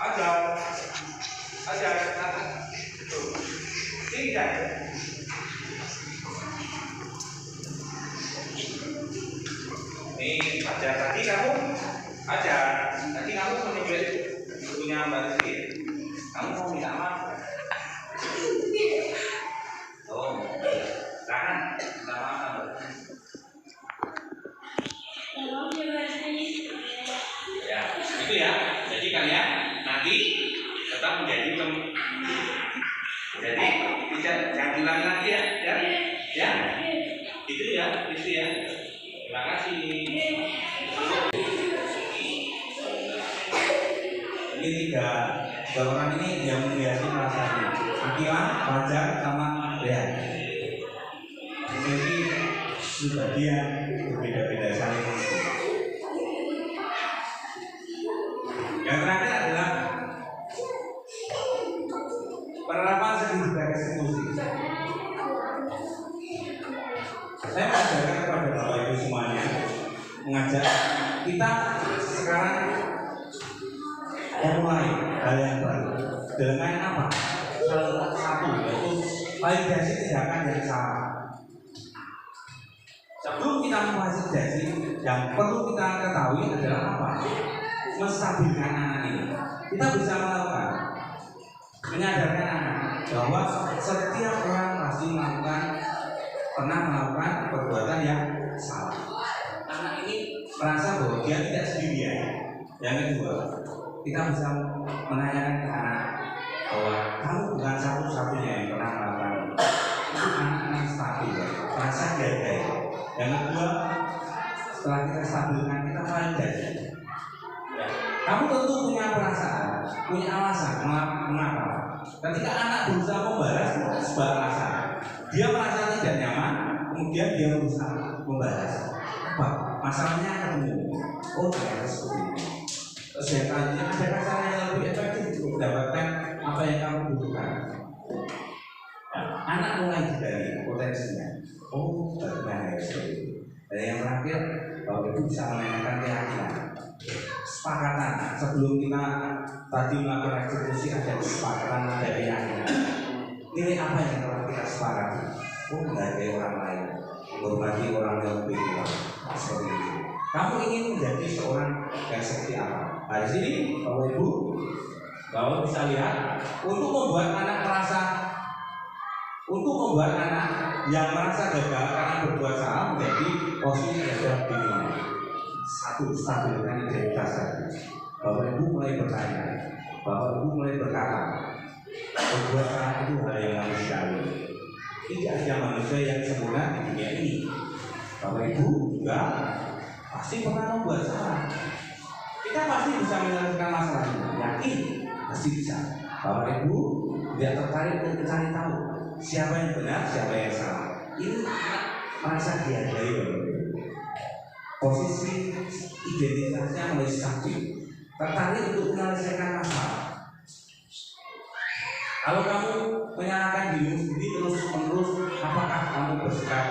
Ajar, tidak. Nih, ajar tadi kamu menunjuk bukunya Mbak Rizky. Kamu mau minta maaf? Oh, jangan minta maaf. Ya, itu ya. Jadi kalian nanti tetap menjadi jadi jangan ulangi lagi ya. Itu ya. Terima kasih. Ini tiga orang ini yang menghiasi perasaan. Akila, Fajar, sama Rea. Memiliki sebagian berbeda-beda saling mengisi. Yang terakhir adalah penerapan segitiga restitusi. Saya mengajarkan kepada Bapak Ibu semuanya, mengajak kita sekarang memulai hal yang baru dengan apa? Salah satu yaitu validasi tindakan yang salah. Sebelum kita memvalidasi, yang perlu kita ketahui adalah apa? Menstabilkan anak ini. Kita bisa melakukan menyadarkan anak bahwa setiap orang pasti pernah melakukan perbuatan yang salah. Anak ini merasa bahwa dia tidak sendirian. Yang kedua, kita bisa menanyakan ke anak bahwa kamu bukan satu-satunya yang pernah melakukan itu. Anak-anak stabil, merasa dihargai. Yang kedua, setelah kita stabilkan, kita validasi. Kamu tentu punya perasaan, punya alasan mengapa. Ketika anak berusaha membalas sebuah alasan, dia merasa tidak nyaman, kemudian dia berusaha membalas. Apa? Masalahnya ketemu. Oh, ternyata seperti ini. Terus yang tadinya ada cara yang lebih efektif untuk mendapatkan apa yang kamu butuhkan. Anak mulai digali potensinya. Oh, bagaimana seperti itu. Dan yang terakhir, bahwa itu bisa menanyakan keyakinan. Kesepakatan sebelum kita tadi melakukan eksekusi, ada kesepakatan, ada keyakinan. Nilai apa yang telah kita sepakati? Oh, menghargai orang lain, menghormati orang yang lebih tua. Seperti itu. Kamu ingin menjadi seorang yang seperti apa? Nah, di sini Bapak Ibu, Bapak bisa lihat untuk membuat anak yang merasa gagal karena berbuat salah menjadi posisi yang bingung. Satu, stabilkan identitas tadi. Bapak Ibu mulai bertanya, Bapak Ibu mulai berkata, berbuat salah itu hal yang manusiawi. Tidak ada manusia yang sempurna di dunia ini. Bapak Ibu juga pasti pernah membuat salah. Kita pasti bisa menyelesaikan masalah ini. Yakin pasti bisa. Bapak Ibu tidak tertarik untuk mencari tahu siapa yang benar, siapa yang salah. Ini merasa dihargai. Posisi identitasnya mulai stabil, tertarik untuk menyelesaikan masalah. Kalau kamu menyalahkan dirimu sendiri terus-menerus, apakah kamu bersikap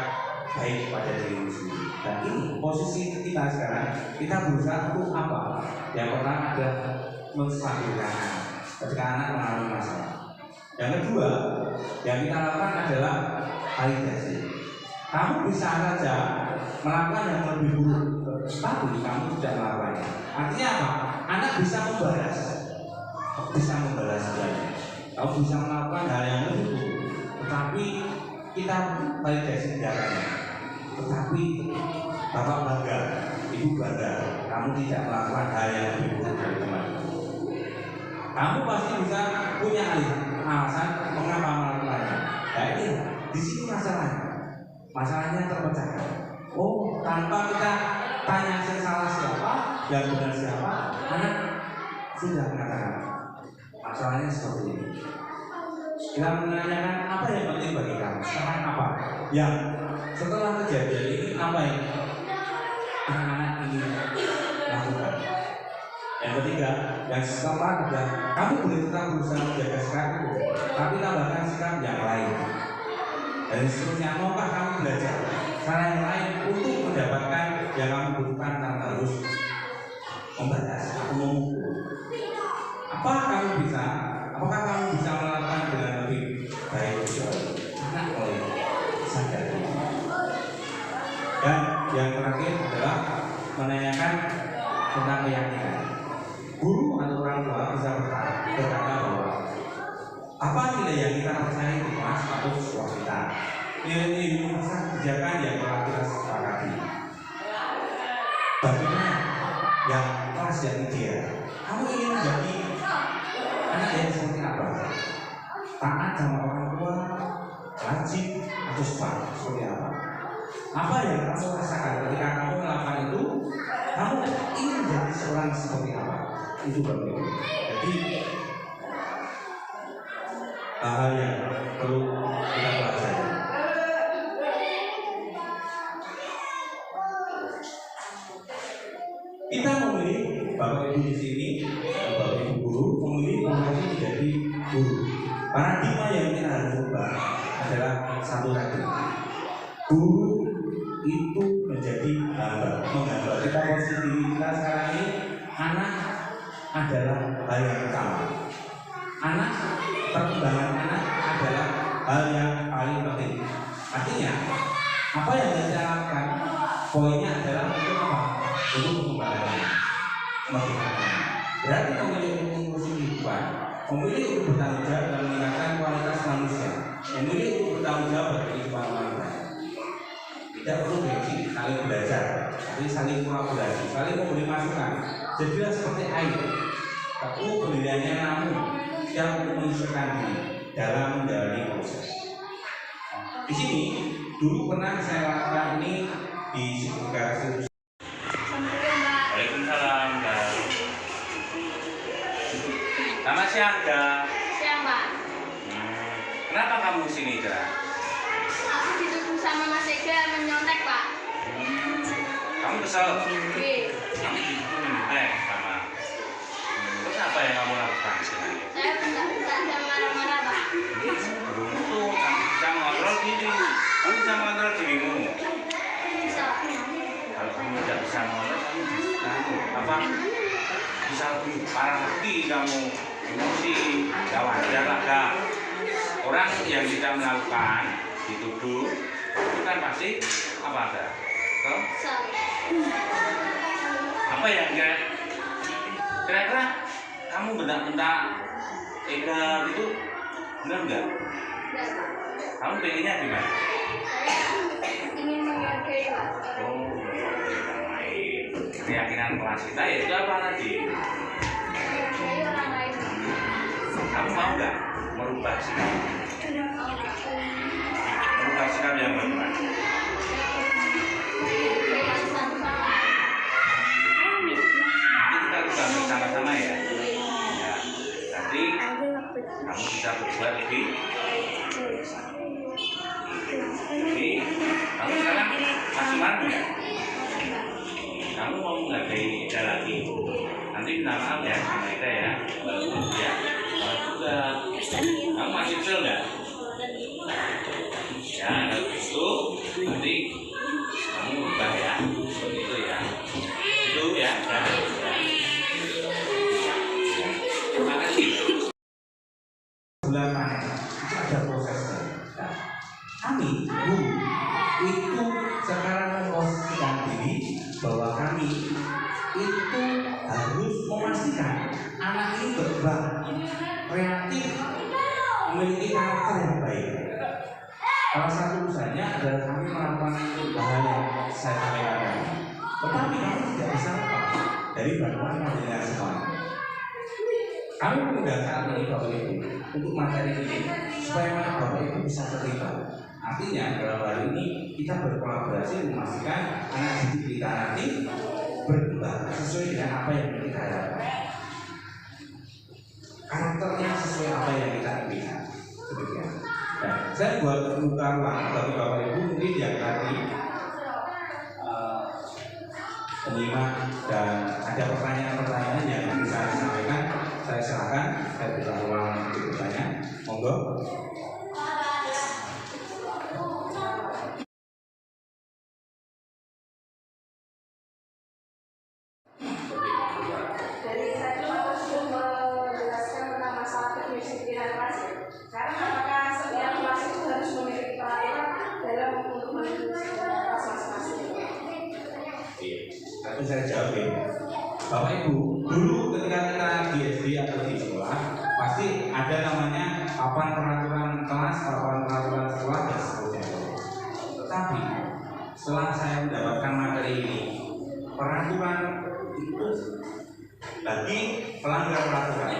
baik pada dirimu sendiri? Dan ini posisi kita sekarang, kita berusaha untuk apa? Yang pertama adalah menstabilkan ketika anak mengalami masalah. Yang kedua, yang kita lakukan adalah validasi. Kamu bisa saja melakukan yang lebih buruk, tapi kamu tidak melakukannya. Artinya apa? Anak bisa membalas dia. Kamu bisa melakukan hal yang lebih buruk, tetapi kita validasi tindakannya. Tetapi Bapak bangga, Ibu bangga, kamu tidak melakukan hal yang lebih buruk dari teman. Kamu pasti bisa punya alasan mengapa melakukannya. Nah, ini di sini masalahnya terpecahkan. Oh, tanpa kita tanya yang salah siapa, yang benar siapa, anak sudah mengatakan masalahnya seperti ini. Kita menanyakan apa yang penting bagi kamu sekarang, apa yang setelah kejadian ini, apa yang anak-anak ini lakukan. Yang ketiga, yang setelah sudah kamu boleh tetap berusaha menjaga sikap itu, tapi tambahkan sikap yang lain. Dan seterusnya, maukah kamu belajar cara yang lain untuk mendapatkan yang kamu butuhkan tanpa harus membatas atau memukul. Apakah kamu bisa melakukan dengan lebih baik anak oleh sadar? Dan yang terakhir adalah menanyakan tentang keyakinan. Guru atau orang tua bisa berkata bahwa apa nilai yang kita percaya di kelas atau siswa kita, nilai-nilai universal kebijakan yang telah kita sepakati. Bagaimana yang kelas yang ideal? Kamu ingin menjadi anak yang seperti apa? Taat sama orang tua, rajin atau seperti apa? Apa yang kamu rasakan ketika kamu melakukan itu? Kamu ingin menjadi seorang seperti apa? Itu berbeda. Jadi hal yang perlu kita pelajari. Kita memilih Bapak Ibu di sini, Bapak Ibu guru memilih profesi menjadi guru. Paradigma yang kita harus ubah adalah satu tadi. Guru itu menjadi hamba, menghamba. Kita posisi diri kita sekarang ini, anak adalah hal yang utama. Perkembangan anak adalah hal yang paling penting. Artinya, apa yang kita lakukan, poinnya adalah untuk apa? Untuk perkembangannya. Berarti memilih untuk mengurus kehidupan, memilih untuk bertanggung jawab dan meningkatkan kualitas manusia, memilih untuk bertanggung jawab bagi kehidupan orang lain. Tidak perlu gengsi, saling belajar, tapi saling kolaborasi, saling memberi masukan. Jadilah seperti air, tapi pendiriannya namun yang menyesuaikan diri dalam menjalani proses. Di sini dulu pernah saya lakukan ini di negara. Waalaikumsalam, Kak. Selamat siang, Kak. Siang, Pak. Kenapa kamu sini, Kak? Aku dituduh sama Mas Ega menyontek, Pak. Kamu kesel? Iya. Kamu dituduh menyontek sama. Terus apa yang kamu lakukan sekarang? Saya bentak-bentak dan marah-marah, Pak. Beruntung kamu bisa mengontrol diri. Kamu bisa mengontrol dirimu. Bisa. Kalau kamu tidak bisa mengontrol, kamu bisa lebih parah lagi kamu emosi. Gak wajar lah, Kak. Orang yang tidak melakukan dituduh itu kan pasti apa ada? Apa yang kira-kira kamu bentak-bentak Ega itu benar nggak? Enggak, Pak. Kamu pengennya gimana? Saya ingin menghargai, Pak. Keyakinan kelas kita yaitu apa tadi? Menghargai orang lain. Kamu mau nggak merubah sikap? Merubah sikap yang bagaimana? Nanti kita ubah bersama-sama ya. Nanti kamu bisa berbuat lebih. Jadi kamu sekarang masih malu ya? Kamu mau menghargai Ida lagi? Nanti minta maaf ya sama Ida ya. Bagus ya. Bagus juga. Kamu masih kesel nggak? Ya, kalau gitu nanti kamu ubah ya. Seperti itu ya. Itu ya. Terima kasih. Bulan panen itu ada prosesnya. Nah, kami guru itu sekarang memposisikan diri bahwa kami itu harus memastikan anak ini berkembang kreatif, memiliki karakter yang baik. Salah satu usahanya adalah kami melakukan hal yang saya sampaikan tadi. Tetapi kami tidak bisa lepas dari bantuan pendidikan sekolah. Kami mengundang saat ini Bapak Ibu untuk materi ini supaya Bapak Ibu bisa terlibat. Artinya dalam hal ini kita berkolaborasi memastikan anak didik kita nanti berkembang sesuai dengan apa yang kita harapkan. Karakternya sesuai apa yang kita inginkan. Demikian. Nah, saya buat buka ruang bagi Bapak Ibu mungkin yang tadi menyimak dan ada pertanyaan-pertanyaan yang bisa disampaikan, saya silakan. Saya buka ruang untuk bertanya. Monggo. Dari tadi aku saya jawab ya. Bapak Ibu, dulu ketika kita di SD atau di sekolah pasti ada namanya papan peraturan kelas, papan peraturan sekolah dan seterusnya. Tetapi setelah saya mendapatkan materi ini, peraturan itu bagi pelanggar peraturan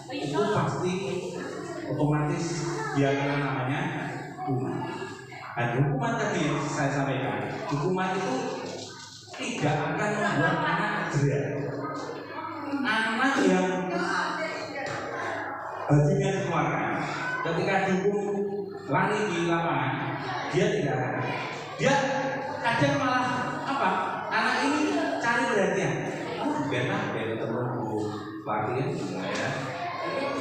itu pasti otomatis dia kena namanya hukuman. Dan hukuman tadi yang saya sampaikan, hukuman itu tidak akan membuat anak jerat. Anak yang bajunya dikeluarkan ketika dihukum lari di lapangan, dia tidak akan. Dia kadang malah apa? Anak ini cari perhatian. Oh, benar, teman buku latihan ya.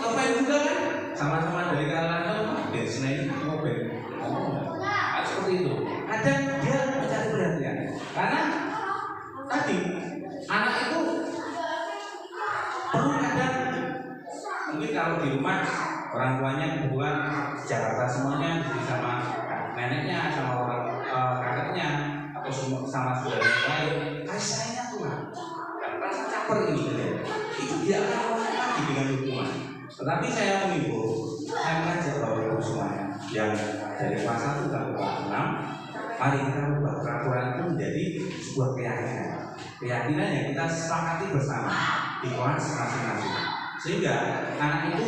Ngapain juga kan? Sama-sama dari kalangan dan selain itu mobil. Seperti itu. Kadang dia mencari perhatian karena tadi anak itu perlu kadang mungkin kalau di rumah orang tuanya kebetulan di Jakarta semuanya jadi sama neneknya, sama orang kakaknya atau sama saudara yang lain, kasih sayangnya kurang, rasa caper ini itu dia akan ngomong lagi dengan hukuman. Tetapi saya mengimbau, saya mengajak Bapak Ibu semuanya yang dari kelas 1 sampai kelas 6, mari kita ubah peraturan itu menjadi sebuah keyakinan yang kita sepakati bersama di kelas masing-masing, sehingga anak itu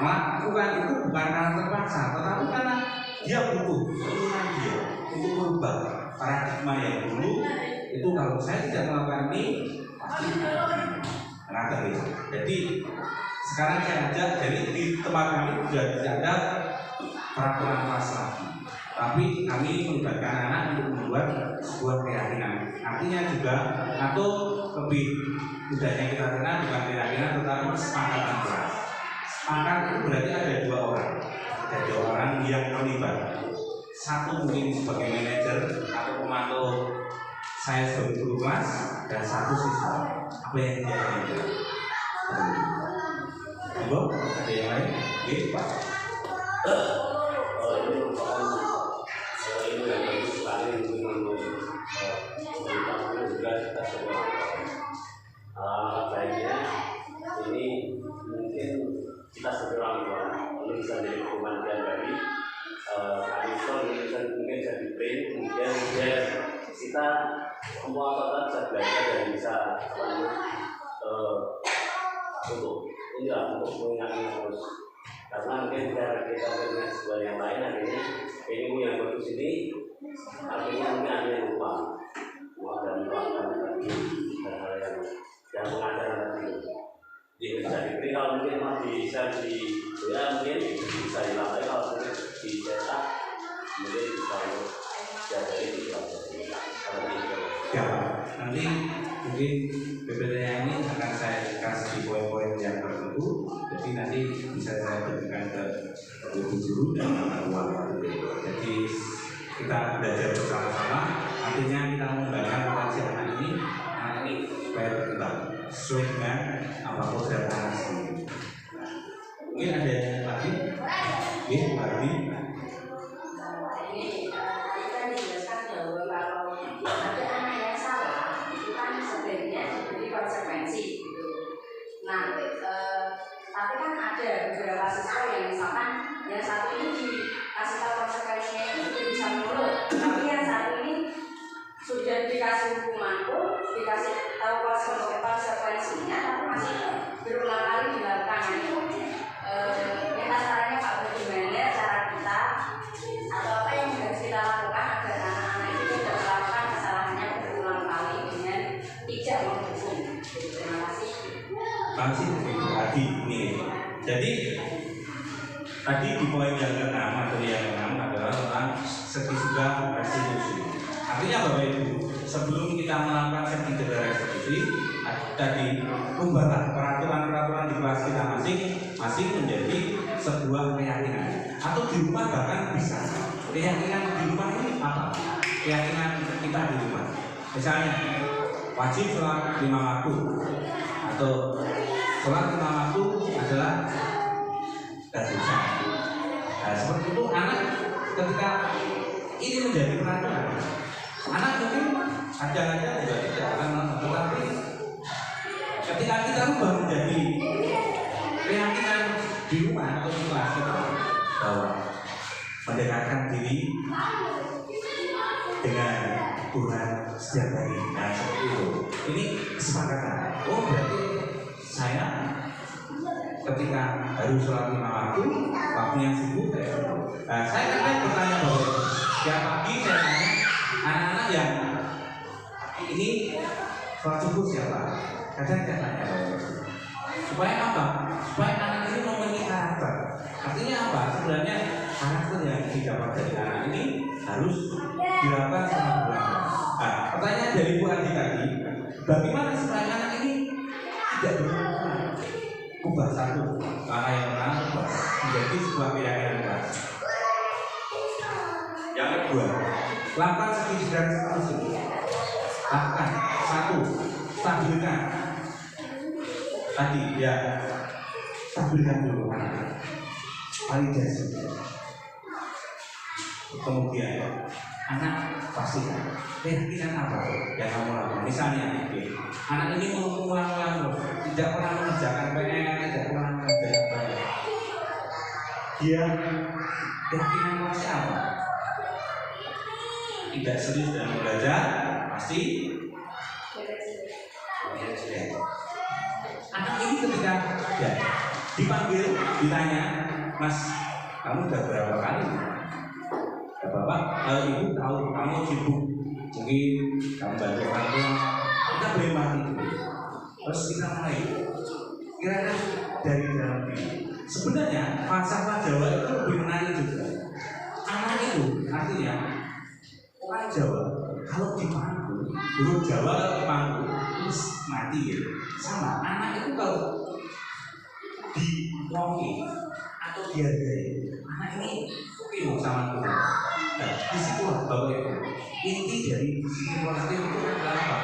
melakukan itu bukan karena terpaksa, tetapi karena dia butuh keinginan dia untuk merubah paradigma yang dulu itu kalau saya tidak melakukan ini pasti akan itu. Jadi sekarang saya ajak, jadi di tempat kami sudah tidak ada peraturan kelas lagi, tapi kami melibatkan anak untuk membuat sebuah keyakinan. Artinya juga atau lebih mudahnya kita kenal bukan keyakinan tetapi kesepakatan kelas. Sepakat itu berarti ada dua orang yang terlibat. Satu mungkin sebagai manajer atau pemantau saya sebagai guru kelas, dan satu siswa. Apa yang dia lakukan? Ibu, ada yang lain? Oke, Pak. Ini yang bagus sekali untuk juga kita semua. Baiknya ini mungkin kita sebagai orang tua ini bisa menjadi pemandian dari Anisol ini mungkin bisa di-print, kemudian kita semua orang bisa belajar dan bisa untuk mengingatkan terus, karena mungkin kita dengan sebuah yang lain akhirnya ilmu yang bagus ini akhirnya mungkin ada yang lupa dan melakukan tadi hal-hal yang mengajar tadi bisa diberi. Kalau mungkin bisa di mungkin bisa dilakukan, kalau mungkin dicetak mungkin bisa jadi itu ya, nanti mungkin PPT ini akan saya kasih di poin-poin yang tertentu, jadi nanti bisa saya berikan ke guru dan teman-teman. Jadi kita belajar bersama-sama, artinya kita mengembangkan potensi anak ini supaya berkembang sesuai dengan apa program anak sendiri. Mungkin ada yang lagi? Lagi? Nah, tapi kan ada beberapa siswa yang misalkan yang satu ini dikasih tahu konsekuensinya itu bisa menurut, tapi yang satu ini sudah dikasih hukuman pun dikasih tahu konsekuensinya, tapi masih berulang kali dilakukan. Itu minta caranya Pak, bagaimana cara kita atau apa yang harus kita lakukan agar anak-anak itu tidak melakukan kesalahannya berulang kali dengan tidak menghukum. Terima kasih. Masih tadi ini. Jadi tadi di poin yang ke-6 atau yang ke-6 adalah tentang segitiga restitusi. Artinya Bapak Ibu, sebelum kita melakukan segitiga restitusi, tadi membuat peraturan-peraturan di kelas kita masing-masing menjadi sebuah keyakinan. Atau di rumah bahkan bisa. Keyakinan di rumah ini apa? Keyakinan kita di rumah. Misalnya wajib sholat 5 waktu, atau sholat 5 waktu adalah dosa. Nah, seperti itu anak ketika ini menjadi peraturan, Anak mungkin kadang-kadang juga tidak akan mengerti, tapi ketika kita rubah menjadi keyakinan di rumah atau di kelas kita bahwa mendekatkan diri dengan Tuhan setiap hari, nah seperti itu. Ini kesepakatan. Oh berarti saya ketika harus sholat 5 waktu yang sibuk nah, saya akan bertanya bahwa tiap pagi saya tanya anak-anak yang ini sholat subuh siapa? Kadang saya tanya supaya apa? Supaya anak ini memiliki karakter. Artinya apa? Sebenarnya karakter yang didapat dari anak ini harus dilakukan selama bulan. Nah, pertanyaan dari Bu Adi tadi, bagaimana supaya anak ini tidak berubah? Ubah satu, karena yang pertama menjadi sebuah keyakinan keras. Yang kedua, lakukan sedikit ini. Lakukan satu, stabilkan. Tadi ya, stabilkan dulu anak. Validasi. Kemudian anak pastikan keyakinan apa yang kamu lakukan. Misalnya, anak ini mengulang-ulang tidak pernah mengerjakan PR, tidak pernah mengerjakan PR. Dia keyakinan kelasnya apa? Tidak serius dalam belajar, pasti. Anak ini ketika ya, dipanggil, ditanya, Mas, kamu udah berapa kali? Ya, Bapak, Ibu tahu kamu sibuk, mungkin kamu bantu orang tua, kita boleh mati dulu. Terus kita mulai kira-kira dari dalam diri. Sebenarnya falsafah Jawa itu lebih menarik juga. Anak itu artinya orang Jawa kalau dipanggil, burung Jawa kalau dipanggil terus mati gitu. Sama anak itu kalau diwongi atau dihargai, anak ini pilu sama Tuhan. Nah, disitulah Bapak Ibu inti dari disiplin positif itu adalah apa?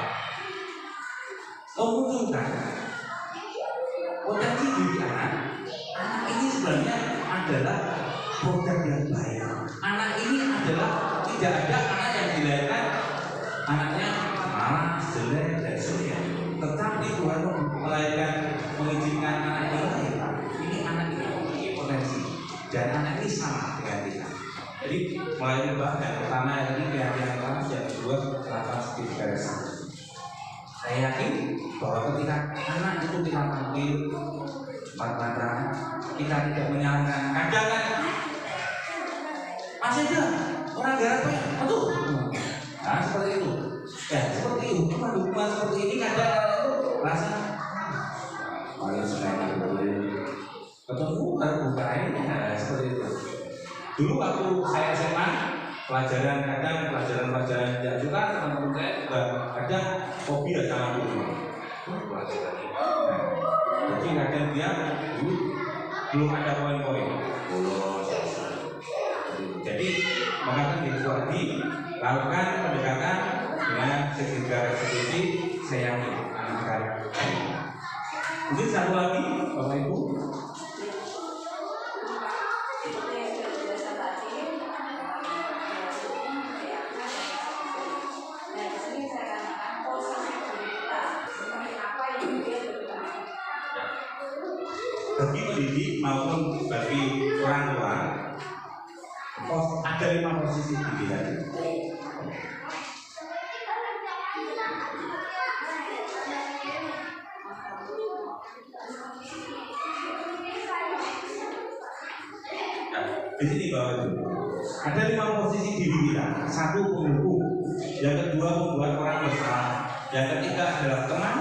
Memunculkan potensi diri anak. Anak ini sebenarnya adalah produk yang baik. Anak ini adalah tidak ada anak yang dilahirkan anaknya malas, jelek dan sebagainya. Tetapi Tuhan melahirkan, mengizinkan anak yang lahir. Ini anak ini memiliki potensi dan anak ini sama dengan kita. Jadi mulai ubah dan pertama ini keyakinan keras, yang kedua lakukan spiritualisasi. Saya yakin bahwa ketika anak itu kita panggil mata, kita tidak menyalahkan. Kadang kan masih ada orang garap betul. Nah seperti itu. Ya seperti itu. Hukuman seperti ini kadang itu rasa paling sekali ketemu baru buka ini seperti itu. Dulu waktu saya SMA, pelajaran tidak suka, teman-teman saya juga kadang fobia sama guru. Jadi kadang dia dulu belum ada poin-poin. Jadi mengatakan di tadi lakukan pendekatan dengan segera restitusi saya yakin anak-anak. Mungkin satu lagi Bapak Ibu. Bagi pendidik maupun bagi orang tua ada 5 posisi pilihan. Di sini Bapak Ibu ada 5 posisi diri kita. 1 penghukum, yang kedua membuat orang bersalah, yang ketiga adalah teman,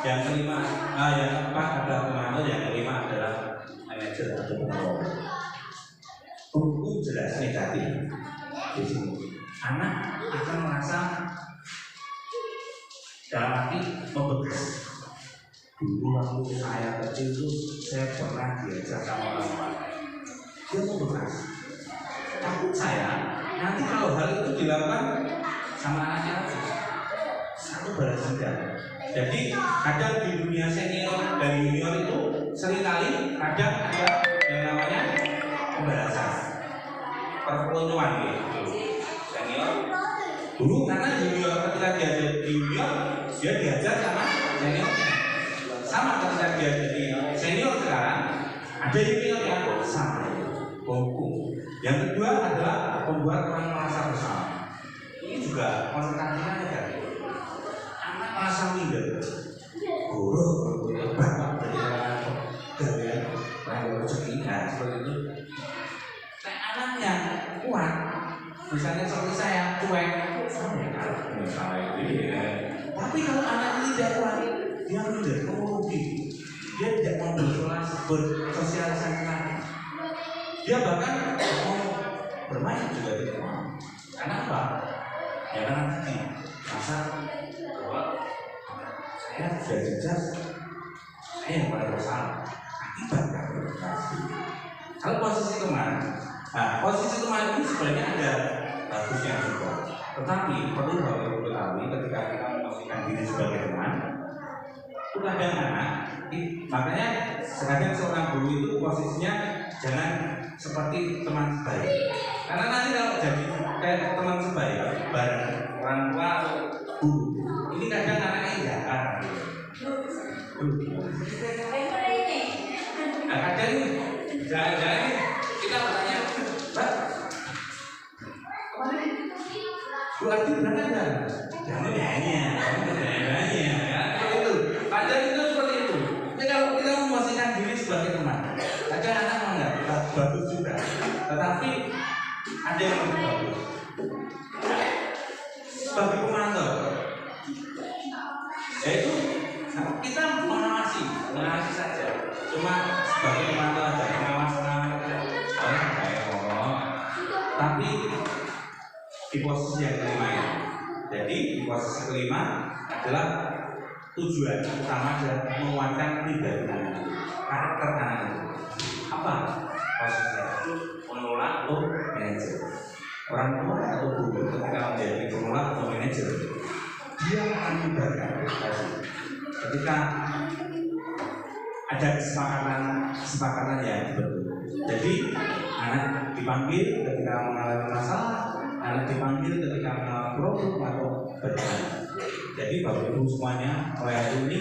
yang kelima yang keempat adalah pemantau, yang kelima adalah manajer atau pengelola. Penghukum jelas negatif. Di sini anak akan merasa dalam arti membekas. Dulu waktu saya kecil itu saya pernah diajak sama orang tua, dia membekas. Takut saya nanti kalau hal itu dilakukan sama anaknya satu balas dendam. Jadi kadang di dunia senior dan junior itu seringkali kadang ada yang namanya pembalasan, perpeloncoan gitu. Senior Dulu karena junior, ketika dia jadi junior, dia diajar sama seniornya. Sama ketika dia jadi senior sekarang, ada junior yang sama. Hukum. Yang kedua adalah membuat orang merasa bersalah. Ini juga konsekuensinya negatif. Anak merasa minder. Guru, bapak dari gawean, lain rezeki, seperti itu. Nah, anak yang kuat, misalnya seperti saya, cuek, tapi kalau anak ini tidak kuat, dia minder, kemudian dia tidak mau bersosialisasi lagi. Dia bahkan mau bermain juga tidak mau. Karena apa? Ya karena tadi masa bahwa saya sudah jelas, saya yang paling bersalah akibat gratifikasi. Kalau posisi teman, posisi teman ini sebenarnya ada bagusnya juga. Tetapi perlu Bapak Ibu ketahui ketika kita memposisikan diri sebagai teman, itu kadang anak, makanya sekadang seorang guru itu posisinya jangan seperti teman sebaya. Karena nanti kalau jadi kayak teman sebaya bareng orang tua atau guru, ini kadang anaknya jahat. Nah, kadang jangan kita bertanya, Pak, Bu Arti berangkat enggak? Jangan nanya, ya. Itu, kadang itu seperti itu. Jadi kalau kita memposisikan diri sebagai teman, kadang anak menganggap bagus juga, tetapi ada yang lebih bagus. Sebagai pemantau, yaitu kita mengawasi saja, cuma sebagai pemantau aja, pengawas tapi di posisi yang kelima ya. Jadi di posisi kelima adalah tujuan utama adalah menguatkan pribadi karakter anak itu. Apa posisinya? Pengelola atau manajer. Orang tua atau guru ketika menjadi pengelola atau manajer, dia akan menjaga ketika ada kesepakatan yang dibentuk. Jadi anak dipanggil ketika mengalami masalah, anak dipanggil ketika mengalami problem atau berjalan. Jadi Bapak Ibu semuanya oleh hari ini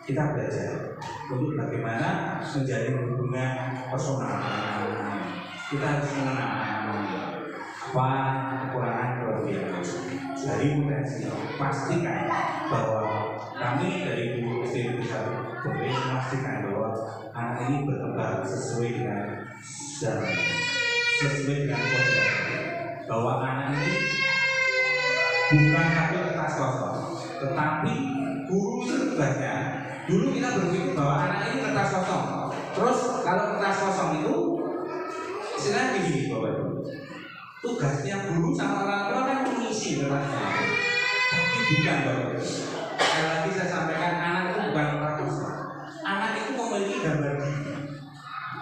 kita belajar untuk bagaimana menjalin hubungan personal. Kita harus mengenal apa kekurangan kelebihan dari potensi. Pastikan bahwa kami dari Guru SD bisa memastikan bahwa anak ini berkembang sesuai dengan konsep bahwa anak ini bukan satu kertas kosong, tetapi guru itu tugasnya. Dulu kita berpikir bahwa anak ini kertas kosong. Terus kalau kertas kosong itu istilahnya gini, Bapak Ibu. Tugasnya guru sama orang tua kan mengisi kertasnya. Tapi bukan, Bapak Ibu. Sekali lagi saya sampaikan, anak itu bukan kertas kosong. Anak itu memiliki gambar diri.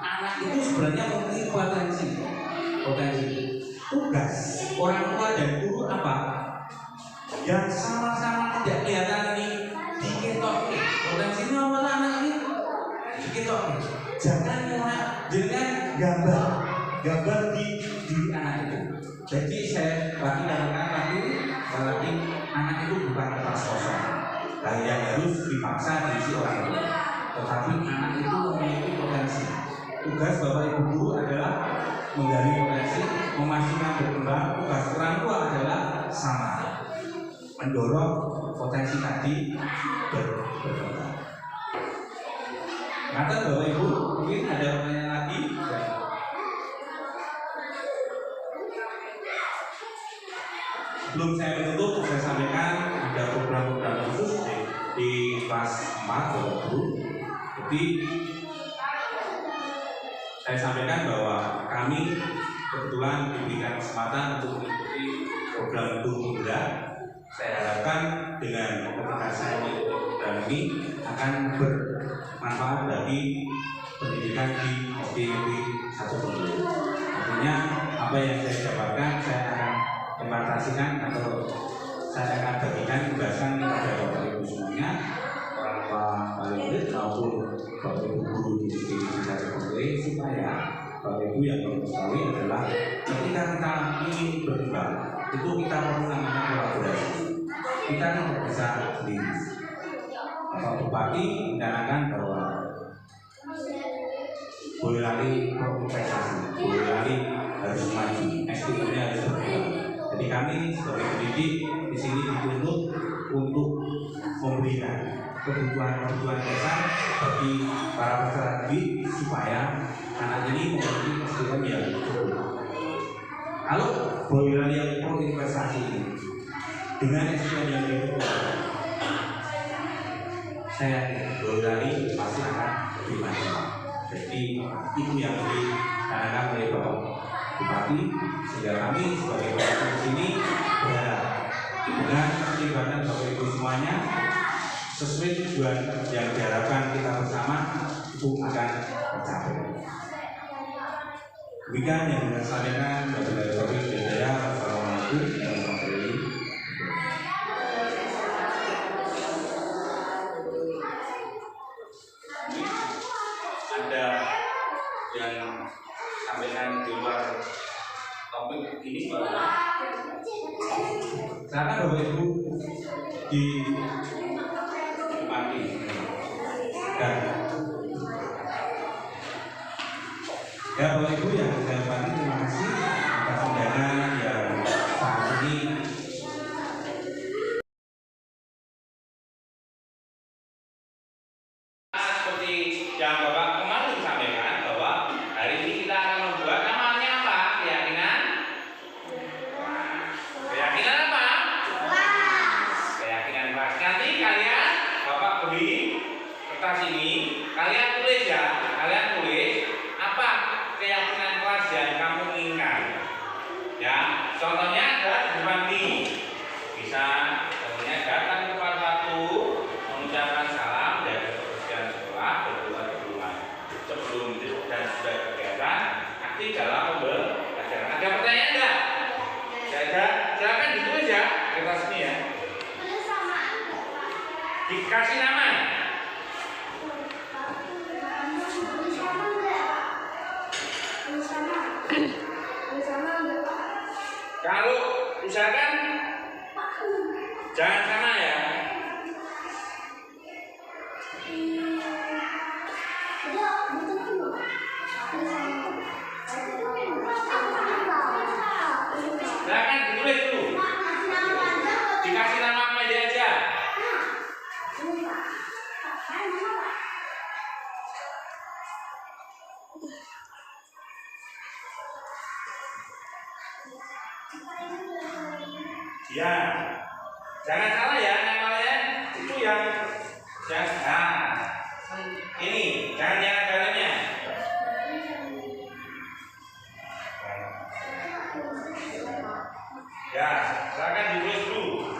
Anak itu sebenarnya memiliki potensi. Tugas orang tua dan guru apa? Yang sama-sama tidak kelihatan ini diketok. Potensinya apa anak ini? Diketok. Jangan mulai dengan gambar di anak itu. Jadi saya lagi anak itu bukan kertas kosong. Yang harus dipaksa diisi orang tua. Tetapi anak itu memiliki potensi. Tugas Bapak Ibu guru adalah menggali potensi, memastikan berkembang. Tugas orang tua adalah sama, mendorong potensi tadi berkembang. Kata Bapak Ibu, mungkin ada pertanyaan lagi? Sebelum saya menutup, saya sampaikan ada program-program khusus di kelas 4 Bapak Ibu. Jadi saya sampaikan bahwa kami kebetulan diberikan kesempatan untuk mengikuti program Tumbuh Penggerak. Saya harapkan dengan ketika saya mengikuti program ini akan bermanfaat bagi pendidikan di SDIP 1 Bengkulu. Artinya apa yang saya dapatkan saya akan implementasikan atau saya akan bagikan tugaskan kepada Bapak Ibu semuanya, orang tua murid maupun Bapak Ibu guru di SDIP 1 Bengkulu, supaya Bapak Ibu yang perlu ketahui adalah ketika kita ingin berkembang, itu kita perlu namanya kolaborasi. Kita tidak bisa sendiri. Bapak Bupati mencanangkan bahwa Boyolali investasi, Boyolali harus maju, SDM-nya harus berkembang. Jadi kami sebagai pendidik di sini dituntut untuk memberikan kebutuhan dasar bagi para peserta didik supaya anak ini memiliki SDM yang cukup. Kalau Boyolali yang pro investasi ini dengan SDM yang cukup, saya yakin Boyolali pasti akan lebih maju. Jadi itu yang ditanamkan oleh Bapak Bupati, sehingga kami sebagai Bupati di sini berharap dengan keterlibatan Bapak Ibu semuanya sesuai tujuan yang diharapkan kita bersama itu akan tercapai. Demikian yang saya sampaikan. Wassalamualaikum warahmatullahi wabarakatuh. Ada yang sampaikan di luar topik ini Bapak? Silakan Bapak Ibu di Bupati. Ya Bapak Ibu yang saya hormati, terima kasih atas undangan yang saat ini. Seperti yang Bapak kemarin sampaikan bahwa hari ini kita akan membuat namanya apa? Keyakinan? Keyakinan apa? Keyakinan kelas. Nanti kalian Bapak beri kertas ini, kalian tulis ya. Kalian tulis apa keyakinan kelas yang kamu inginkan. Ya, contohnya adalah di depan ini. Bisa contohnya datang tepat waktu, mengucapkan salam dari kebersihan sekolah, berdoa sebelum dan sudah kegiatan aktif dalam pembelajaran. Ada pertanyaan enggak? Silakan ditulis ya kertas ini ya. Dikasih nama. Kalau usahakan jangan sama ya. Silakan ditulis dulu. Dikasih nama apa aja. Ya, jangan salah ya namanya itu yang ini jangan jalannya. Ya, silakan ditulis dulu.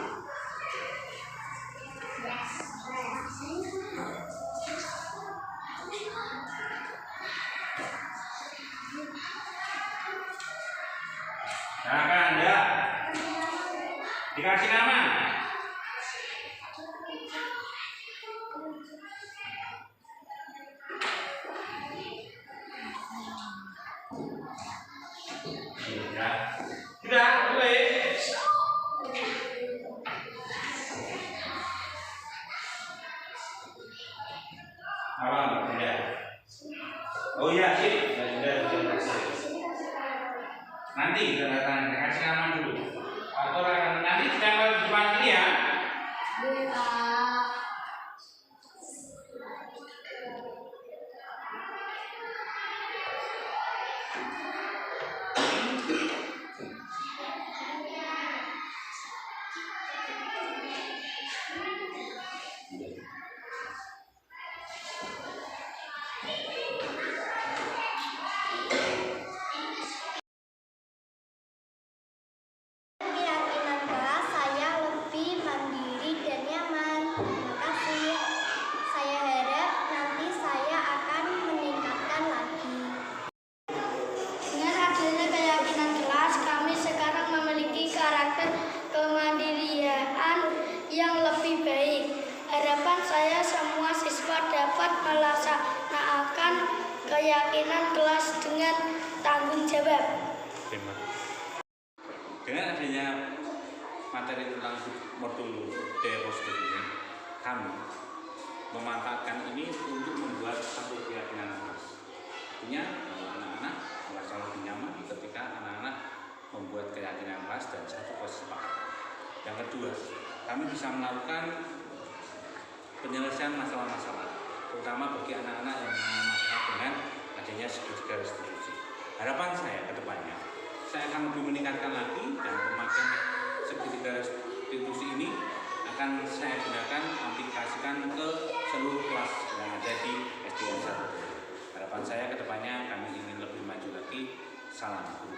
Silakan ya. Dikasih nama. Ya. Sudah, tulis. Apa enggak? Oh iya, sip. Sudah. Nanti kita datang kasih nama dulu. Atau nanti ditempel di depan sini ya. Keyakinan kelas saya lebih mandiri dan nyaman. Terima kasih. Saya harap nanti saya akan meningkatkan lagi. Dengan adanya keyakinan kelas, kami sekarang memiliki karakter kemandirian yang lebih baik. Harapan saya semua siswa dapat melaksanakan keyakinan kelas dengan tanggung jawab. Oke, Dengan adanya materi tentang modul deposito ini, kami memanfaatkan ini untuk membuat satu keyakinan kelas. Artinya anak-anak merasa lebih nyaman ketika anak-anak membuat keyakinan kelas dan satu kesepakatan. Yang kedua, kami bisa melakukan penyelesaian masalah-masalah, terutama bagi anak-anak yang mengalami masalah dengan adanya segitiga restitusi. Harapan saya ke depannya, saya akan lebih meningkatkan lagi dan pemakaian segitiga restitusi ini akan saya gunakan aplikasikan ke seluruh kelas yang ada di SDN 1. Harapan saya ke depannya kami ingin lebih maju lagi. Salam.